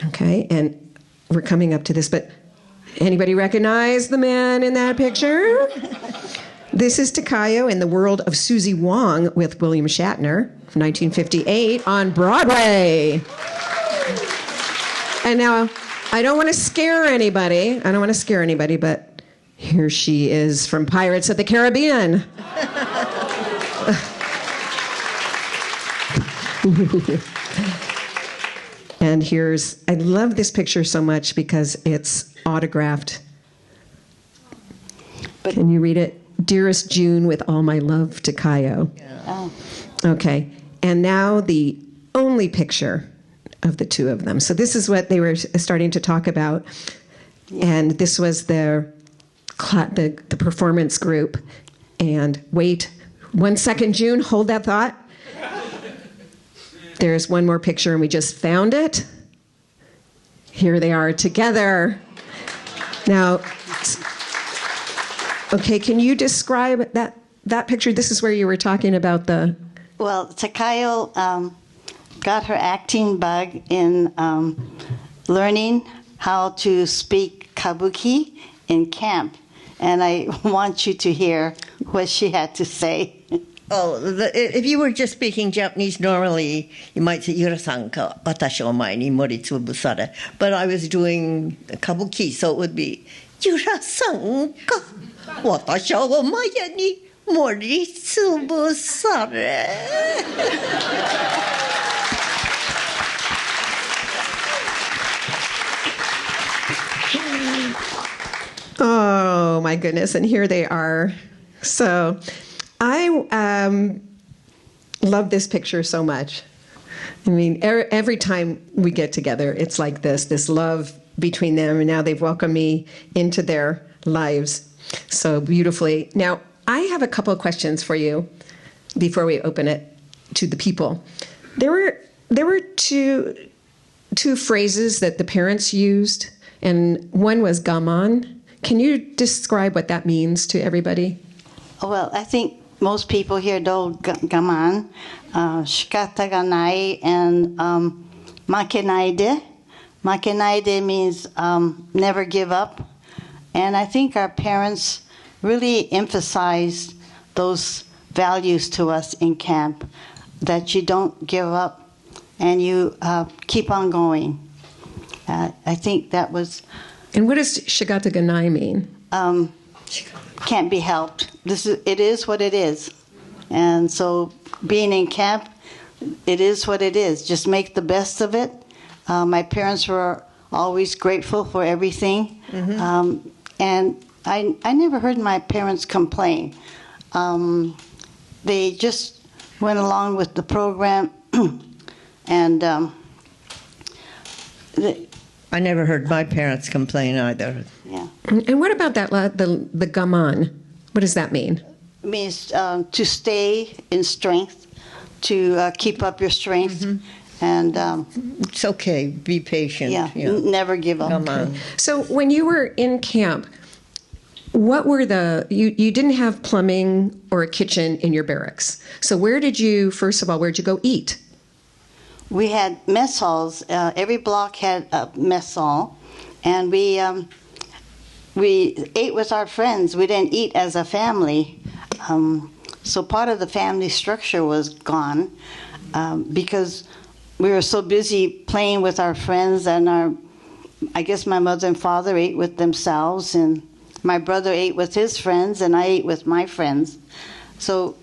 Okay, and we're coming up to this, but anybody recognize the man in that picture? This is Takayo in The World of Susie Wong with William Shatner from 1958 on Broadway. And now, I don't want to scare anybody, but here she is from Pirates of the Caribbean. And I love this picture so much because it's autographed. Can you read it? Dearest June, with all my love, Takayo. Yeah. Oh. Okay. And now the only picture of the two of them. So this is what they were starting to talk about. Yeah. And this was the performance group. And wait 1 second, June, hold that thought. There's one more picture, and we just found it. Here they are together. Now, okay, can you describe that picture? This is where you were talking about the... Well, Takayo got her acting bug in learning how to speak kabuki in camp. And I want you to hear what she had to say. Oh, if you were just speaking Japanese normally, you might say, Yura-san ka watashi o mae ni mori tsubusare. But I was doing kabuki, so it would be, Yura-san ka watashi o mae ni mori tsubusare. Oh, my goodness. And here they are. So I love this picture so much. I mean, every time we get together, it's like this love between them. And now they've welcomed me into their lives so beautifully. Now, I have a couple of questions for you before we open it to the people. There were two phrases that the parents used, and one was gaman. Can you describe what that means to everybody? Well, I think most people here know gaman, shikata ga nai, and makenaide. Makenaide means never give up. And I think our parents really emphasized those values to us in camp, that you don't give up and you keep on going. I think that was... And what does shigata ganai mean? Can't be helped. It is what it is. And so being in camp, it is what it is. Just make the best of it. My parents were always grateful for everything. Mm-hmm. And I never heard my parents complain. They just went along with the program. And I never heard my parents complain either. Yeah. And what about that the gaman? What does that mean? It means to stay in strength, to keep up your strength, mm-hmm. and it's okay. Be patient. Yeah, never give up. Come on. So when you were in camp, what were you didn't have plumbing or a kitchen in your barracks. So where'd you go eat? We had mess halls. Every block had a mess hall, and we ate with our friends. We didn't eat as a family, so part of the family structure was gone. because we were so busy playing with our friends, and I guess my mother and father ate with themselves, and my brother ate with his friends, and I ate with my friends. So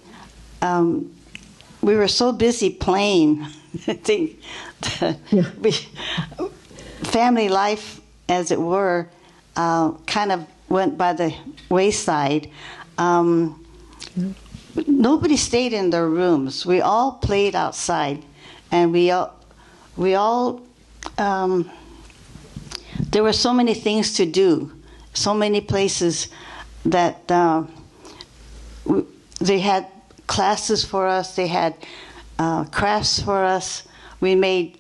we were so busy playing. I think family life, as it were, kind of went by the wayside. Nobody stayed in their rooms. We all played outside, and we all there were so many things to do, so many places that they had classes for us, they had crafts for us. We made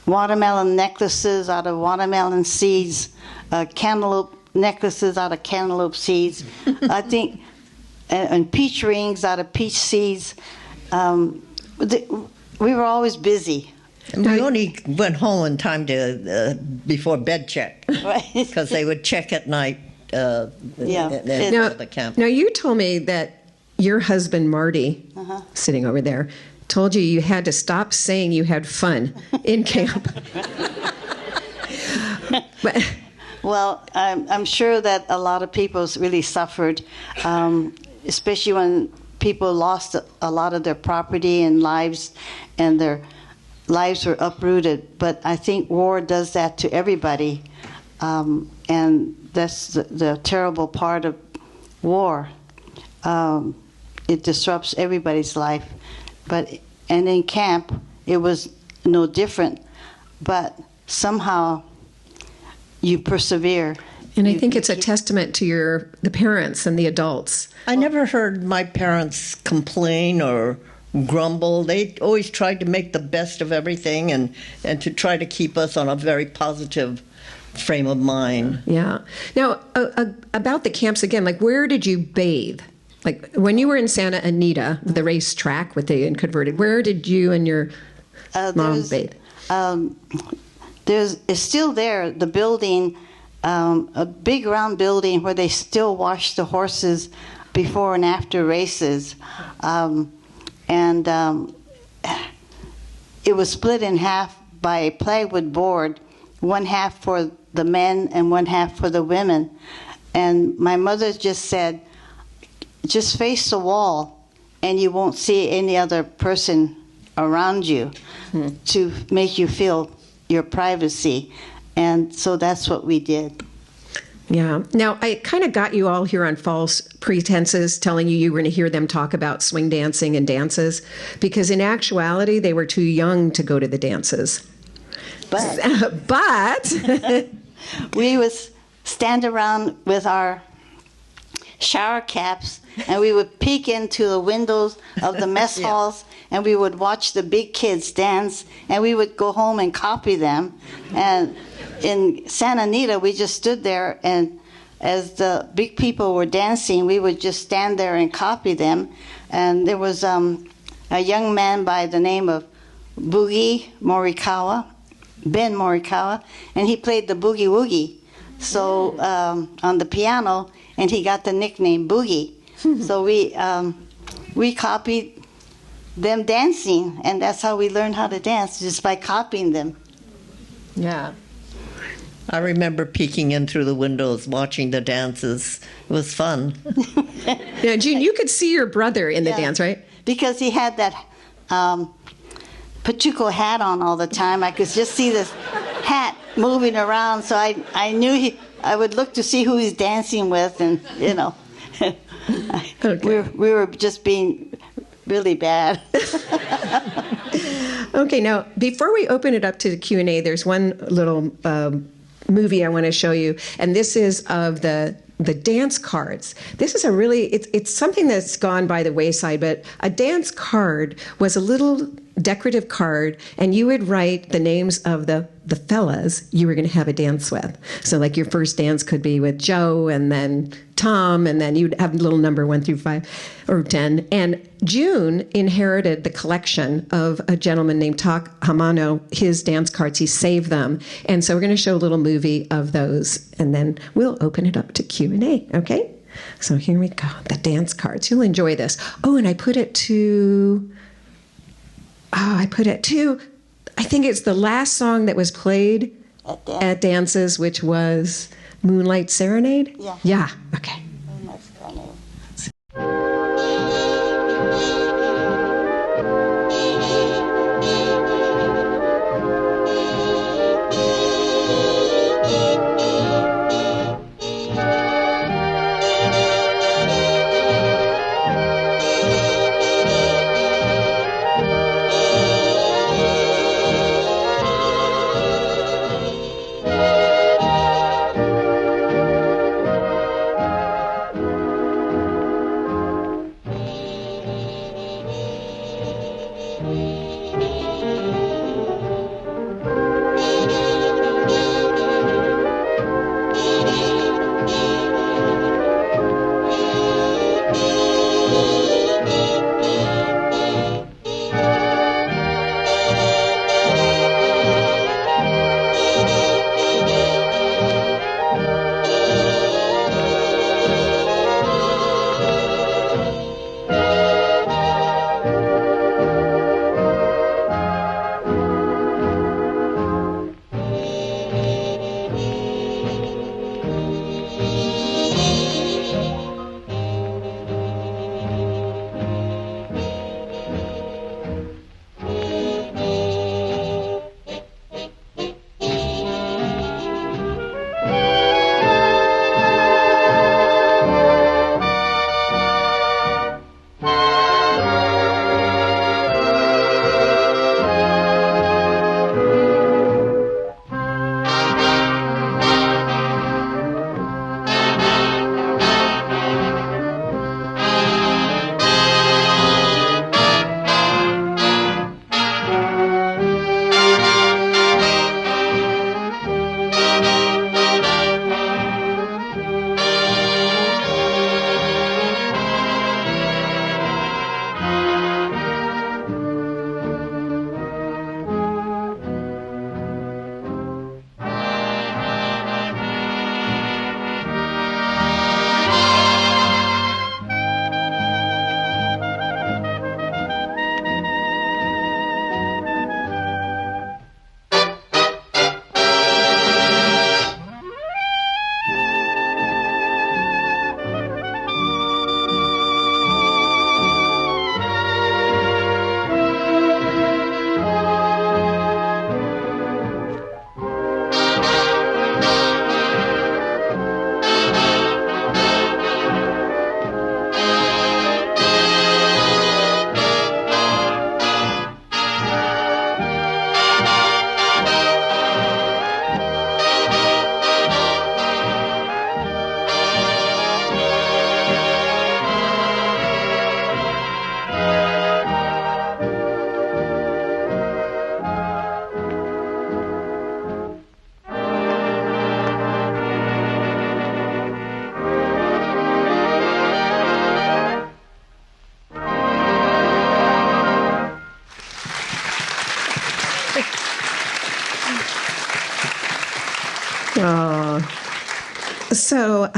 watermelon necklaces out of watermelon seeds, cantaloupe necklaces out of cantaloupe seeds, I think, and peach rings out of peach seeds. We were always busy. And we only went home in time to before bed check, because they would check at night. Now, The camp. now, you told me that your husband, Marty, sitting over there, told you had to stop saying you had fun in camp. Well, I'm sure that a lot of people really suffered, especially when people lost a lot of their property and lives, and their lives were uprooted. But I think war does that to everybody, and that's the terrible part of war. It disrupts everybody's life. And in camp, it was no different. But somehow, you persevere. And I think it's a testament to the parents and the adults. I never heard my parents complain or grumble. They always tried to make the best of everything and to try to keep us on a very positive frame of mind. Yeah. Now, about the camps again, like, where did you bathe? Like, when you were in Santa Anita, the racetrack with the converted, where did you and your mom bathe? It's still there, the building, a big round building where they still wash the horses before and after races. It was split in half by a plywood board, one half for the men and one half for the women. And my mother just said, just face the wall and you won't see any other person around you to make you feel your privacy. And so that's what we did. Yeah. Now, I kind of got you all here on false pretenses, telling you were going to hear them talk about swing dancing and dances, because in actuality, they were too young to go to the dances. But we would stand around with our shower caps, and we would peek into the windows of the mess halls, and we would watch the big kids dance, and we would go home and copy them. And in Santa Anita, we just stood there, and as the big people were dancing, we would just stand there and copy them. And there was a young man by the name of Boogie Morikawa, Ben Morikawa, and he played the boogie woogie. So on the piano, and he got the nickname Boogie. So we copied them dancing, and that's how we learned how to dance, just by copying them. yeah. I remember peeking in through the windows, watching the dances. It was fun. Now, Jean, you could see your brother in the dance, right? Because he had that Pachuco hat on all the time. I could just see this hat moving around, so I knew I would look to see who he's dancing with, and Okay. we were just being really bad. Okay, now, before we open it up to the Q&A, there's one little movie I want to show you, and this is of the dance cards. This is it's something that's gone by the wayside, but a dance card was a little decorative card, and you would write the names of the fellas you were going to have a dance with. So like your first dance could be with Joe, and then Tom, and then you'd have a little number 1 through 5 or 10. And June inherited the collection of a gentleman named Tak Hamano, his dance cards. He saved them. And so we're going to show a little movie of those, and then we'll open it up to Q&A, okay? So here we go, the dance cards. You'll enjoy this. Oh, and I put it to I put it too. I think it's the last song that was played at dances, which was Moonlight Serenade. Yeah. Yeah. Okay. Moonlight Serenade. So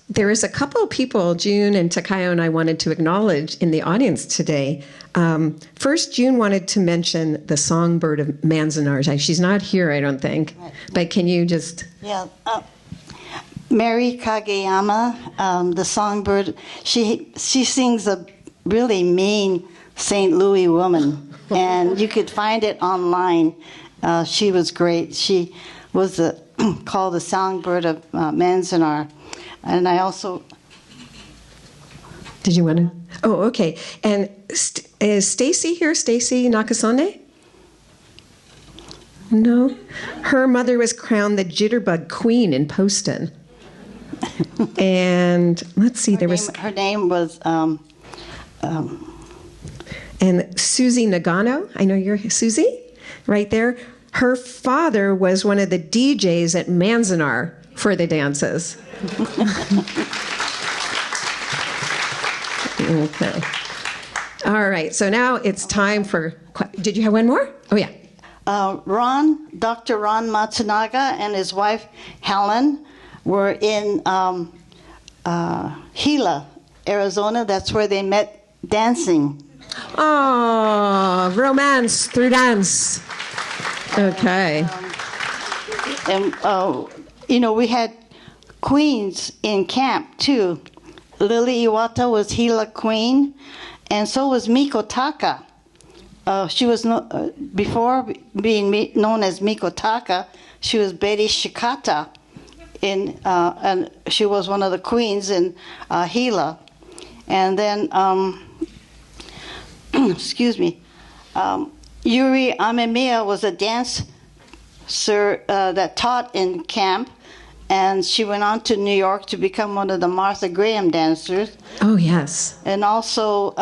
there is a couple of people, June and Takayo and I, wanted to acknowledge in the audience today. First, June wanted to mention the songbird of Manzanar. She's not here, I don't think. Right. But can you just... Yeah. Mary Kageyama, the songbird, she sings a really mean St. Louis woman, and you could find it online. She was great. She was called the songbird of Manzanar. And I also... Did you want to... Oh, okay. And is Stacy here? Stacy Nakasone? No. Her mother was crowned the Jitterbug Queen in Poston. And let's see, her name was... and Susie Nagano. I know you're Susie, right there. Her father was one of the DJs at Manzanar for the dances. Okay. All right. So now it's time for... Did you have one more? Oh, yeah. Dr. Ron Matsunaga and his wife, Helen, were in Gila, Arizona. That's where they met dancing. Oh, romance through dance. Okay. And, we had queens in camp, too. Lily Iwata was Gila Queen, and so was Miko Taka. She was, before being known as Miko Taka, she was Betty Shikata, and she was one of the queens in Gila. And then, excuse me, Yuri Amemiya was a dancer that taught in camp, and she went on to New York to become one of the Martha Graham dancers. Oh, yes. And also,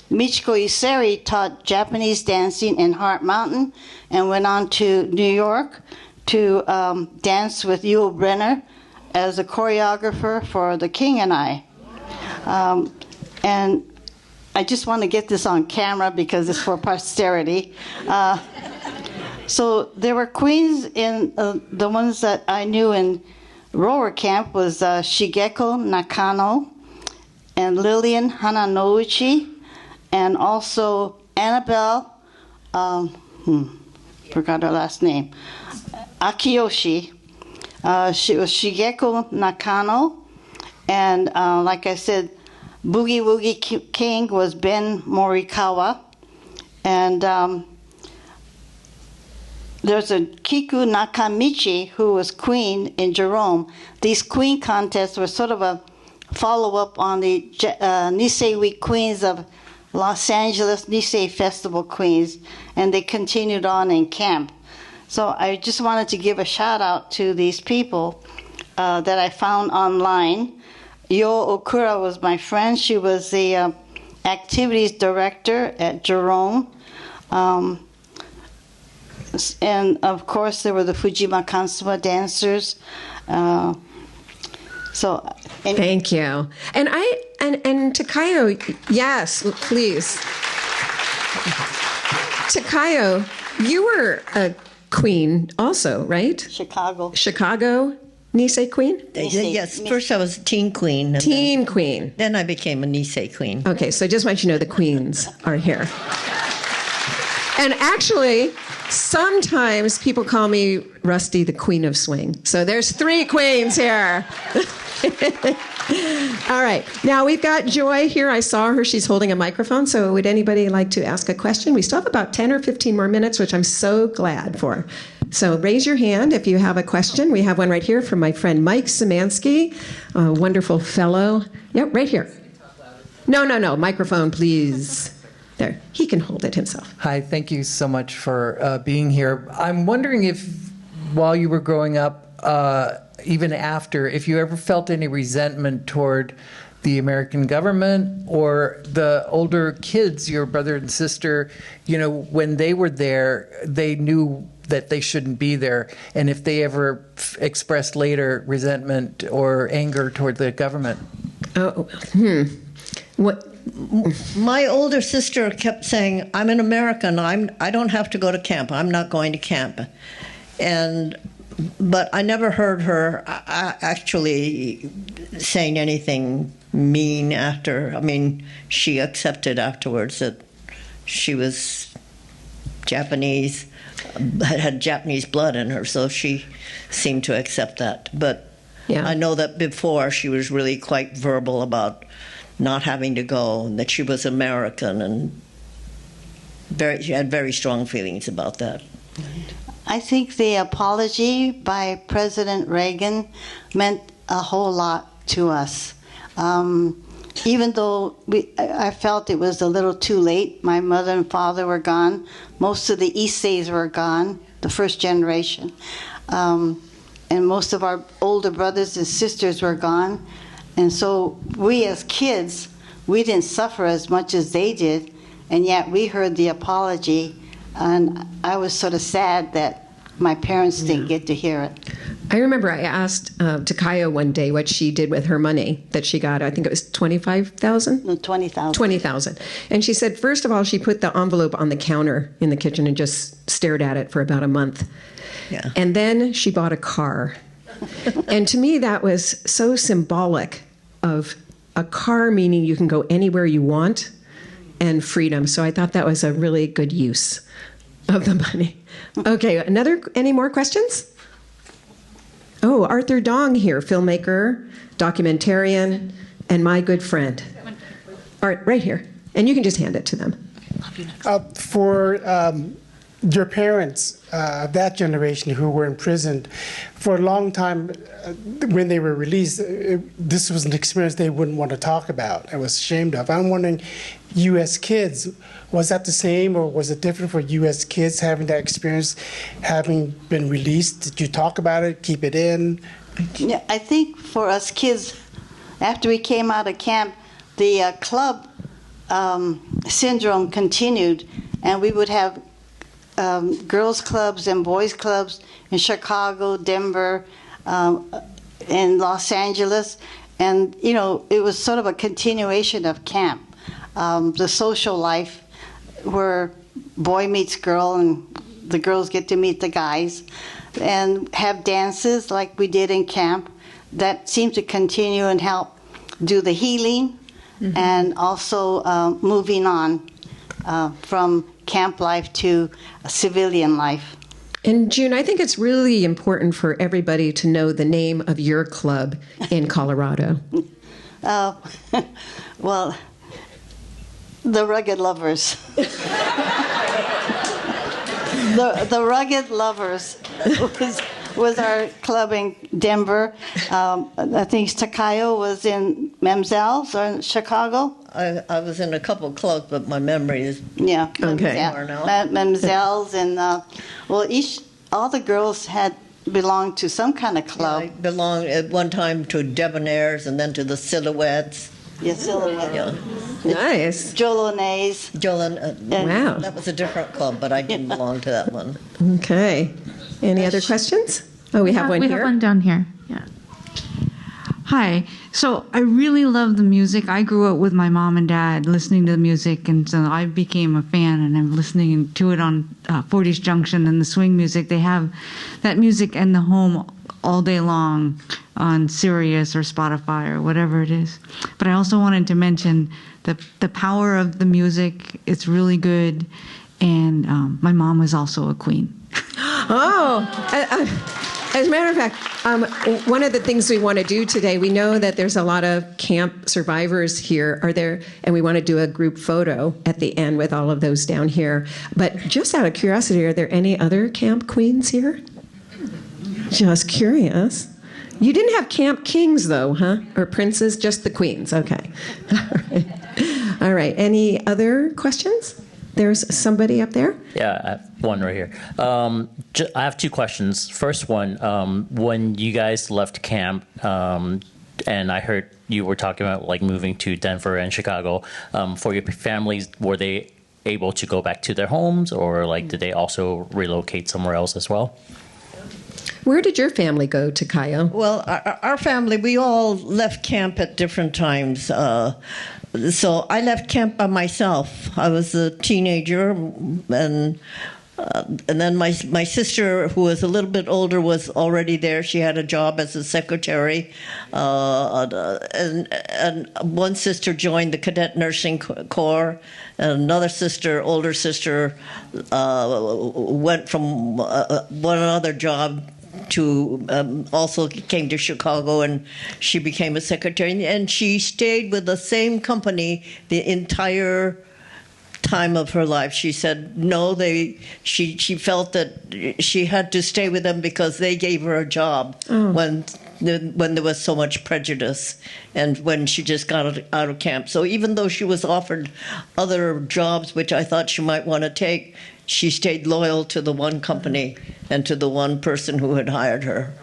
Michiko Iseri taught Japanese dancing in Hart Mountain and went on to New York to dance with Yul Brenner as a choreographer for The King and I. And I just want to get this on camera because it's for posterity. So there were queens in the ones that I knew in Rohwer camp was Shigeko Nakano and Lillian Hananouchi, and also Annabelle, forgot her last name, Akiyoshi. She was Shigeko Nakano, and like I said, Boogie Woogie King was Ben Morikawa, and there's a Kiku Nakamichi who was queen in Jerome. These queen contests were sort of a follow-up on the Nisei Week Queens of Los Angeles, Nisei Festival Queens, and they continued on in camp. So I just wanted to give a shout-out to these people that I found online. Yo Okura was my friend. She was the activities director at Jerome. And of course, there were the Fujima Kansuma dancers. Thank you. And Takayo, yes, please. Takayo, you were a queen also, right? Chicago Nisei queen? Yes, first I was teen queen. Teen queen. Then I became a Nisei queen. Okay, so I just want you to know the queens are here. And actually, sometimes people call me Rusty, the queen of swing. So there's 3 queens here. All right. Now we've got Joy here. I saw her. She's holding a microphone. So would anybody like to ask a question? We still have about 10 or 15 more minutes, which I'm so glad for. So raise your hand if you have a question. We have one right here from my friend Mike Szymanski, a wonderful fellow. Yep, right here. No. Microphone, please. There. He can hold it himself. Hi. Thank you so much for being here. I'm wondering if, while you were growing up, even after, if you ever felt any resentment toward the American government or the older kids, your brother and sister, when they were there, they knew that they shouldn't be there. And if they ever expressed later resentment or anger toward the government. What? My older sister kept saying, I'm an American. I don't have to go to camp. I'm not going to camp. But I never heard her actually saying anything mean after. I mean, she accepted afterwards that she was Japanese, had Japanese blood in her, so she seemed to accept that. But yeah. I know that before she was really quite verbal about not having to go, and that she was American, and she had very strong feelings about that. I think the apology by President Reagan meant a whole lot to us. Even though I felt it was a little too late. My mother and father were gone. Most of the Issei's were gone, the first generation. And most of our older brothers and sisters were gone. And so we as kids, we didn't suffer as much as they did. And yet we heard the apology. And I was sort of sad that my parents didn't get to hear it. I remember I asked Takayo one day what she did with her money that she got. I think it was $25,000? No, $20,000. $20,000. And she said, first of all, she put the envelope on the counter in the kitchen and just stared at it for about a month. Yeah. And then she bought a car. And to me, that was so symbolic of a car, meaning you can go anywhere you want. and freedom. So I thought that was a really good use of the money. Okay, any more questions? Oh, Arthur Dong here, filmmaker, documentarian, and my good friend. All right, right here. And you can just hand it to them. For your parents, that generation who were imprisoned, for a long time, when they were released, this was an experience they wouldn't want to talk about and was ashamed of. I'm wondering, U.S. kids, was that the same, or was it different for U.S. kids having that experience, having been released? Did you talk about it, keep it in? Yeah, I think for us kids, after we came out of camp, the club syndrome continued, and we would have girls' clubs and boys' clubs in Chicago, Denver, in Los Angeles, and it was sort of a continuation of camp. The social life where boy meets girl and the girls get to meet the guys, and have dances like we did in camp. That seemed to continue and help do the healing, and also moving on from camp life to civilian life. And June, I think it's really important for everybody to know the name of your club in Colorado. Well, the Rugged Lovers. The Rugged Lovers was our club in Denver. I think Takayo was in Mamzelles or in Chicago. I was in a couple of clubs, but my memory is okay. Mamzelles and all the girls had belonged to some kind of club. I belonged at one time to Debonaires and then to the Silhouettes. Yeah, Silhouette. Yeah. Nice. Jolonaise. Wow. That was a different club, but I didn't belong to that one. Okay. Any other questions? Oh, we have one here. We have one down here. Yeah. Hi. So I really love the music. I grew up with my mom and dad listening to the music, and so I became a fan, and I'm listening to it on 40s Junction and the swing music. They have that music in the home all day long on Sirius or Spotify or whatever it is. But I also wanted to mention the power of the music. It's really good, and my mom was also a queen. Oh, as a matter of fact, one of the things we want to do today, we know that there's a lot of camp survivors here. And we want to do a group photo at the end with all of those down here. But just out of curiosity, are there any other camp queens here? Just curious. You didn't have camp kings, though, huh? Or princes, just the queens. Okay. All right. Any other questions? There's somebody up there? Yeah, I have one right here. I have two questions. First one, when you guys left camp, and I heard you were talking about like moving to Denver and Chicago, for your families, were they able to go back to their homes, or like did they also relocate somewhere else as well? Where did your family go, Takayo? Well, our family, we all left camp at different times. So I left camp by myself. I was a teenager, and then my sister, who was a little bit older, was already there. She had a job as a secretary, and one sister joined the cadet nursing corps, and another sister, older sister, went from one other job to also came to Chicago, and she became a secretary, and she stayed with the same company the entire time of her life. She said no, she felt that she had to stay with them because they gave her a job when there was so much prejudice and when she just got out of camp. So even though she was offered other jobs, which I thought she might want to take, she stayed loyal to the one company and to the one person who had hired her.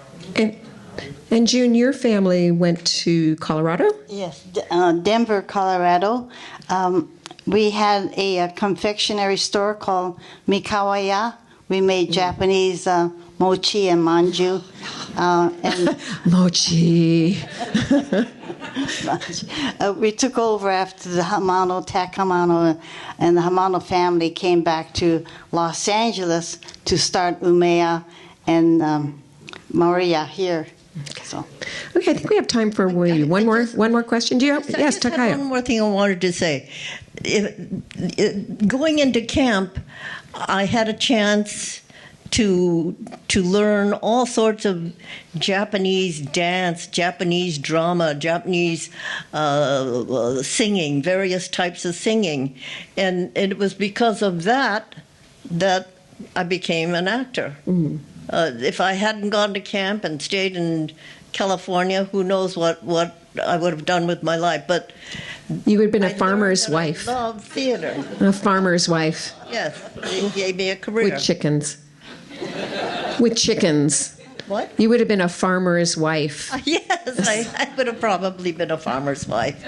And June, your family went to Colorado? Yes, Denver, Colorado. We had a confectionery store called Mikawaya. We made Japanese mochi and manju. And Mochi. We took over after the Tak Hamano, and the Hamano family came back to Los Angeles to start Umea and Maria here. So. Okay, I think we have time for one more question. Do you have? Yes, Takayo. One more thing I wanted to say. going into camp, I had a chance to learn all sorts of Japanese dance, Japanese drama, Japanese singing, various types of singing, and it was because of that I became an actor. Mm. If I hadn't gone to camp and stayed in California, who knows what I would have done with my life. But you would have been a farmer's wife. I love theater. A farmer's wife. Yes, it gave me a career. With chickens. With chickens. What? You would have been a farmer's wife. Yes, I would have probably been a farmer's wife.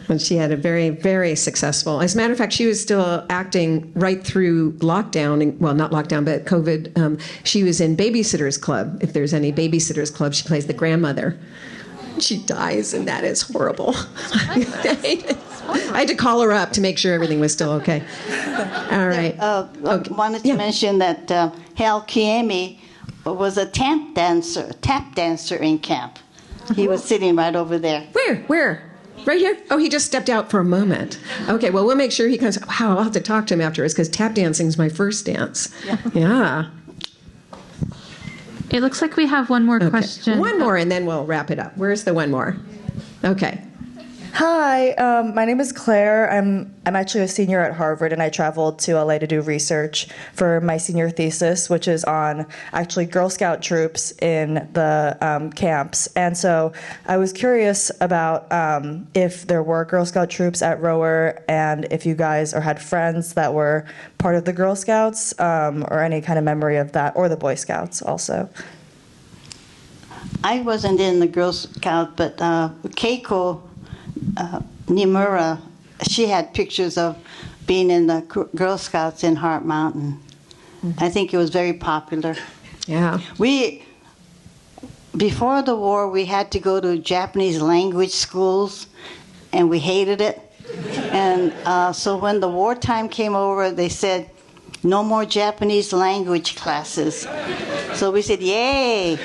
And she had a very, very successful. As a matter of fact, she was still acting right through lockdown. Well, not lockdown, but COVID. She was in Babysitter's Club. If there's any Babysitter's Club, she plays the grandmother. She dies, and that is horrible. I had to call her up to make sure everything was still okay. All right. I wanted to mention that Hal Kiemi was a tap dancer in camp. He was sitting right over there. Where? Right here? Oh, he just stepped out for a moment. Okay, well, we'll make sure he comes. Wow, I'll have to talk to him afterwards because tap dancing is my first dance. Yeah. It looks like we have one more question. One more, and then we'll wrap it up. Where's the one more? Okay. Hi, my name is Claire. I'm actually a senior at Harvard, and I traveled to LA to do research for my senior thesis, which is on actually Girl Scout troops in the camps. And so I was curious about if there were Girl Scout troops at Rohwer, and if you guys or had friends that were part of the Girl Scouts, or any kind of memory of that, or the Boy Scouts also. I wasn't in the Girl Scout, but Keiko Nimura, she had pictures of being in the Girl Scouts in Heart Mountain. Mm-hmm. I think it was very popular. Yeah. Before the war, we had to go to Japanese language schools, and we hated it. And so when the wartime came over, they said, no more Japanese language classes. So we said, yay!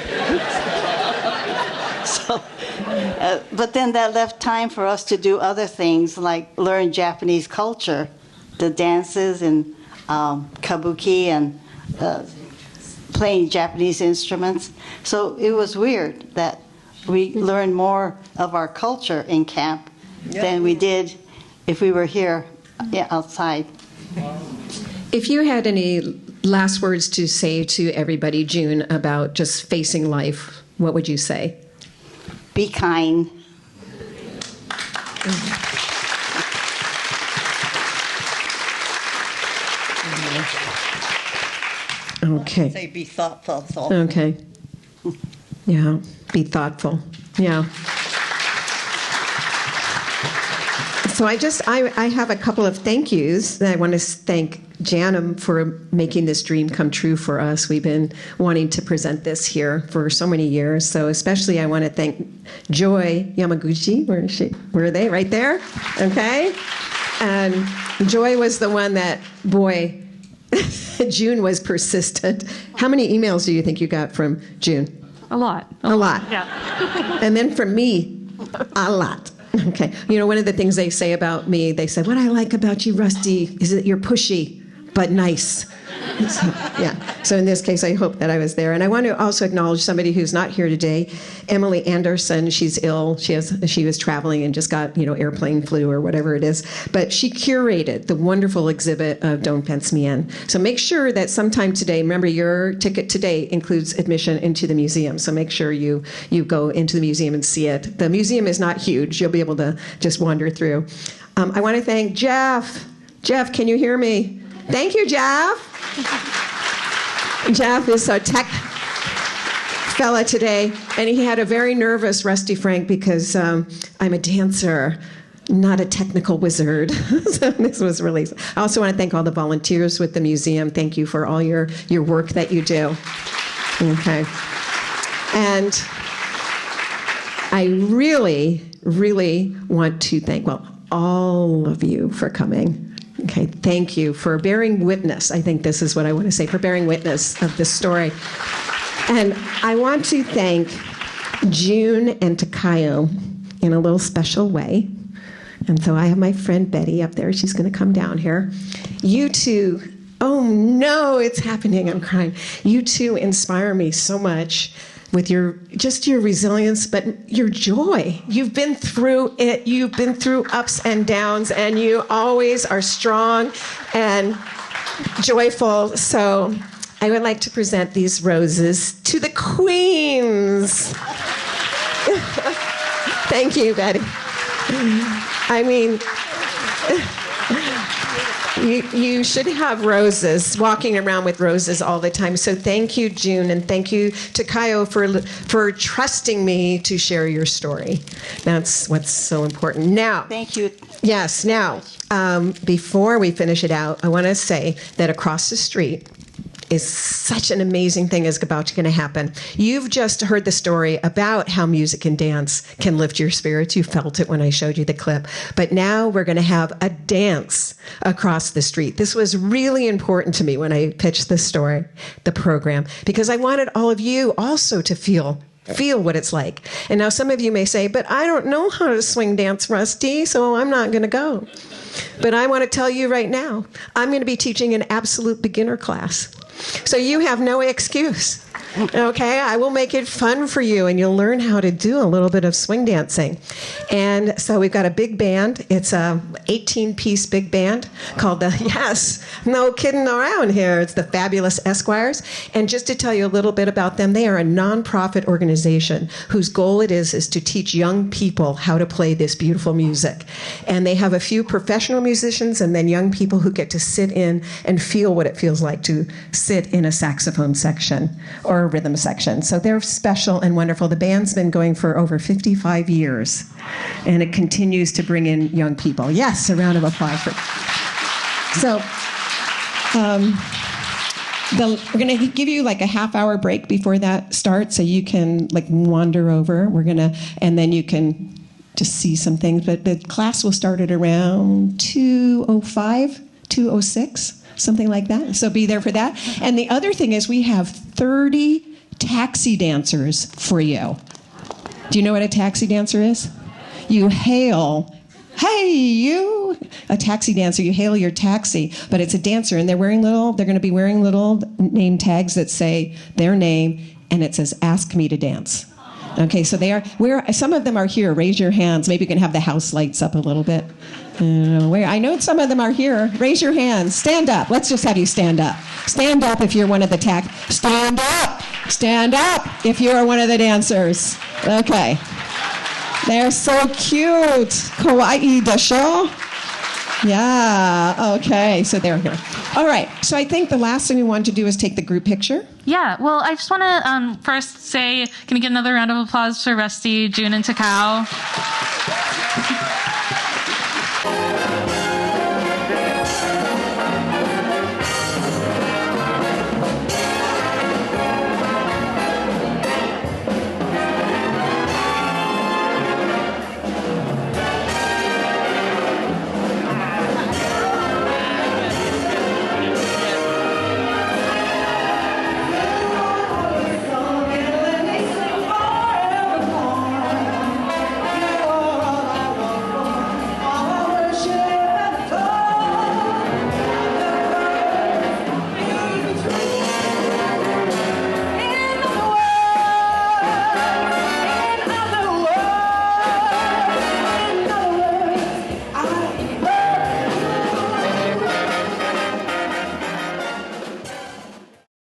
But then that left time for us to do other things, like learn Japanese culture, the dances and kabuki and playing Japanese instruments. So it was weird that we learned more of our culture in camp than we did if we were here outside. If you had any last words to say to everybody, June, about just facing life, what would you say? Be kind. Okay. Say be thoughtful. Okay. Yeah, be thoughtful. Yeah. So I have a couple of thank yous. I want to thank Janum for making this dream come true for us. We've been wanting to present this here for so many years. So especially I want to thank Joy Yamaguchi. Where is she? Where are they? Right there? Okay. And Joy was the one that, boy, June was persistent. How many emails do you think you got from June? A lot. A lot. Yeah. And then from me, a lot. Okay. You know, one of the things they say about me, they say, what I like about you, Rusty, is that you're pushy, but nice. So, yeah. So in this case, I hope that I was there. And I want to also acknowledge somebody who's not here today, Emily Anderson. She's ill. She was traveling and just got, airplane flu or whatever it is. But she curated the wonderful exhibit of Don't Fence Me In. So make sure that sometime today, remember your ticket today includes admission into the museum. So make sure you go into the museum and see it. The museum is not huge. You'll be able to just wander through. I want to thank Jeff. Jeff, can you hear me? Thank you, Jeff. Jeff is a tech fella today, and he had a very nervous Rusty Frank because I'm a dancer, not a technical wizard. So this was really. I also want to thank all the volunteers with the museum. Thank you for all your work that you do. Okay. And I really, really want to thank, all of you for coming. Okay, thank you for bearing witness. I think this is what I want to say, for bearing witness of this story. And I want to thank June and Takayo in a little special way. And so I have my friend Betty up there. She's going to come down here. You two, oh no, it's happening. I'm crying. You two inspire me so much with your resilience, but your joy. You've been through it. You've been through ups and downs, and you always are strong and joyful. So I would like to present these roses to the queens. Thank you, Betty. I mean, you should have roses, walking around with roses all the time. So thank you, June, and thank you, Takayo, for trusting me to share your story. That's what's so important. Now, Thank you. Yes, now, before we finish it out, I want to say that across the street is such an amazing thing is about to going to happen. You've just heard the story about how music and dance can lift your spirits. You felt it when I showed you the clip. But now we're going to have a dance across the street. This was really important to me when I pitched this story, the program, because I wanted all of you also to feel what it's like. And now some of you may say, but I don't know how to swing dance, Rusty, so I'm not going to go. But I want to tell you right now, I'm going to be teaching an absolute beginner class. So you have no excuse. Okay, I will make it fun for you, and you'll learn how to do a little bit of swing dancing. And so we've got a big band. It's a 18-piece big band called no kidding around here. It's the Fabulous Esquires. And just to tell you a little bit about them, they are a nonprofit organization whose goal it is to teach young people how to play this beautiful music. And they have a few professional musicians and then young people who get to sit in and feel what it feels like to sit in a saxophone section or a rhythm section. So they're special and wonderful. The band's been going for over 55 years, and it continues to bring in young people. Yes, a round of applause for. So we're going to give you like a half-hour break before that starts, so you can like wander over. And then you can just see some things. But the class will start at around 2:05, 2:06. Something like that. So be there for that. And the other thing is we have 30 taxi dancers for you. Do you know what a taxi dancer is? You hail, hey, you. A taxi dancer, you hail your taxi, but it's a dancer, and they're going to be wearing little name tags that say their name, and it says, ask me to dance. Okay, so some of them are here. Raise your hands. Maybe you can have the house lights up a little bit. I know some of them are here. Raise your hands. Stand up. Let's just have you stand up. Stand up if you're one of the Stand up. Stand up if you are one of the dancers. Okay. They're so cute. Kawaii desho? Yeah, okay, so they're here. All right, so I think the last thing we want to do is take the group picture. Yeah, well, I just want to first say, can we get another round of applause for Rusty, June, and Takayo?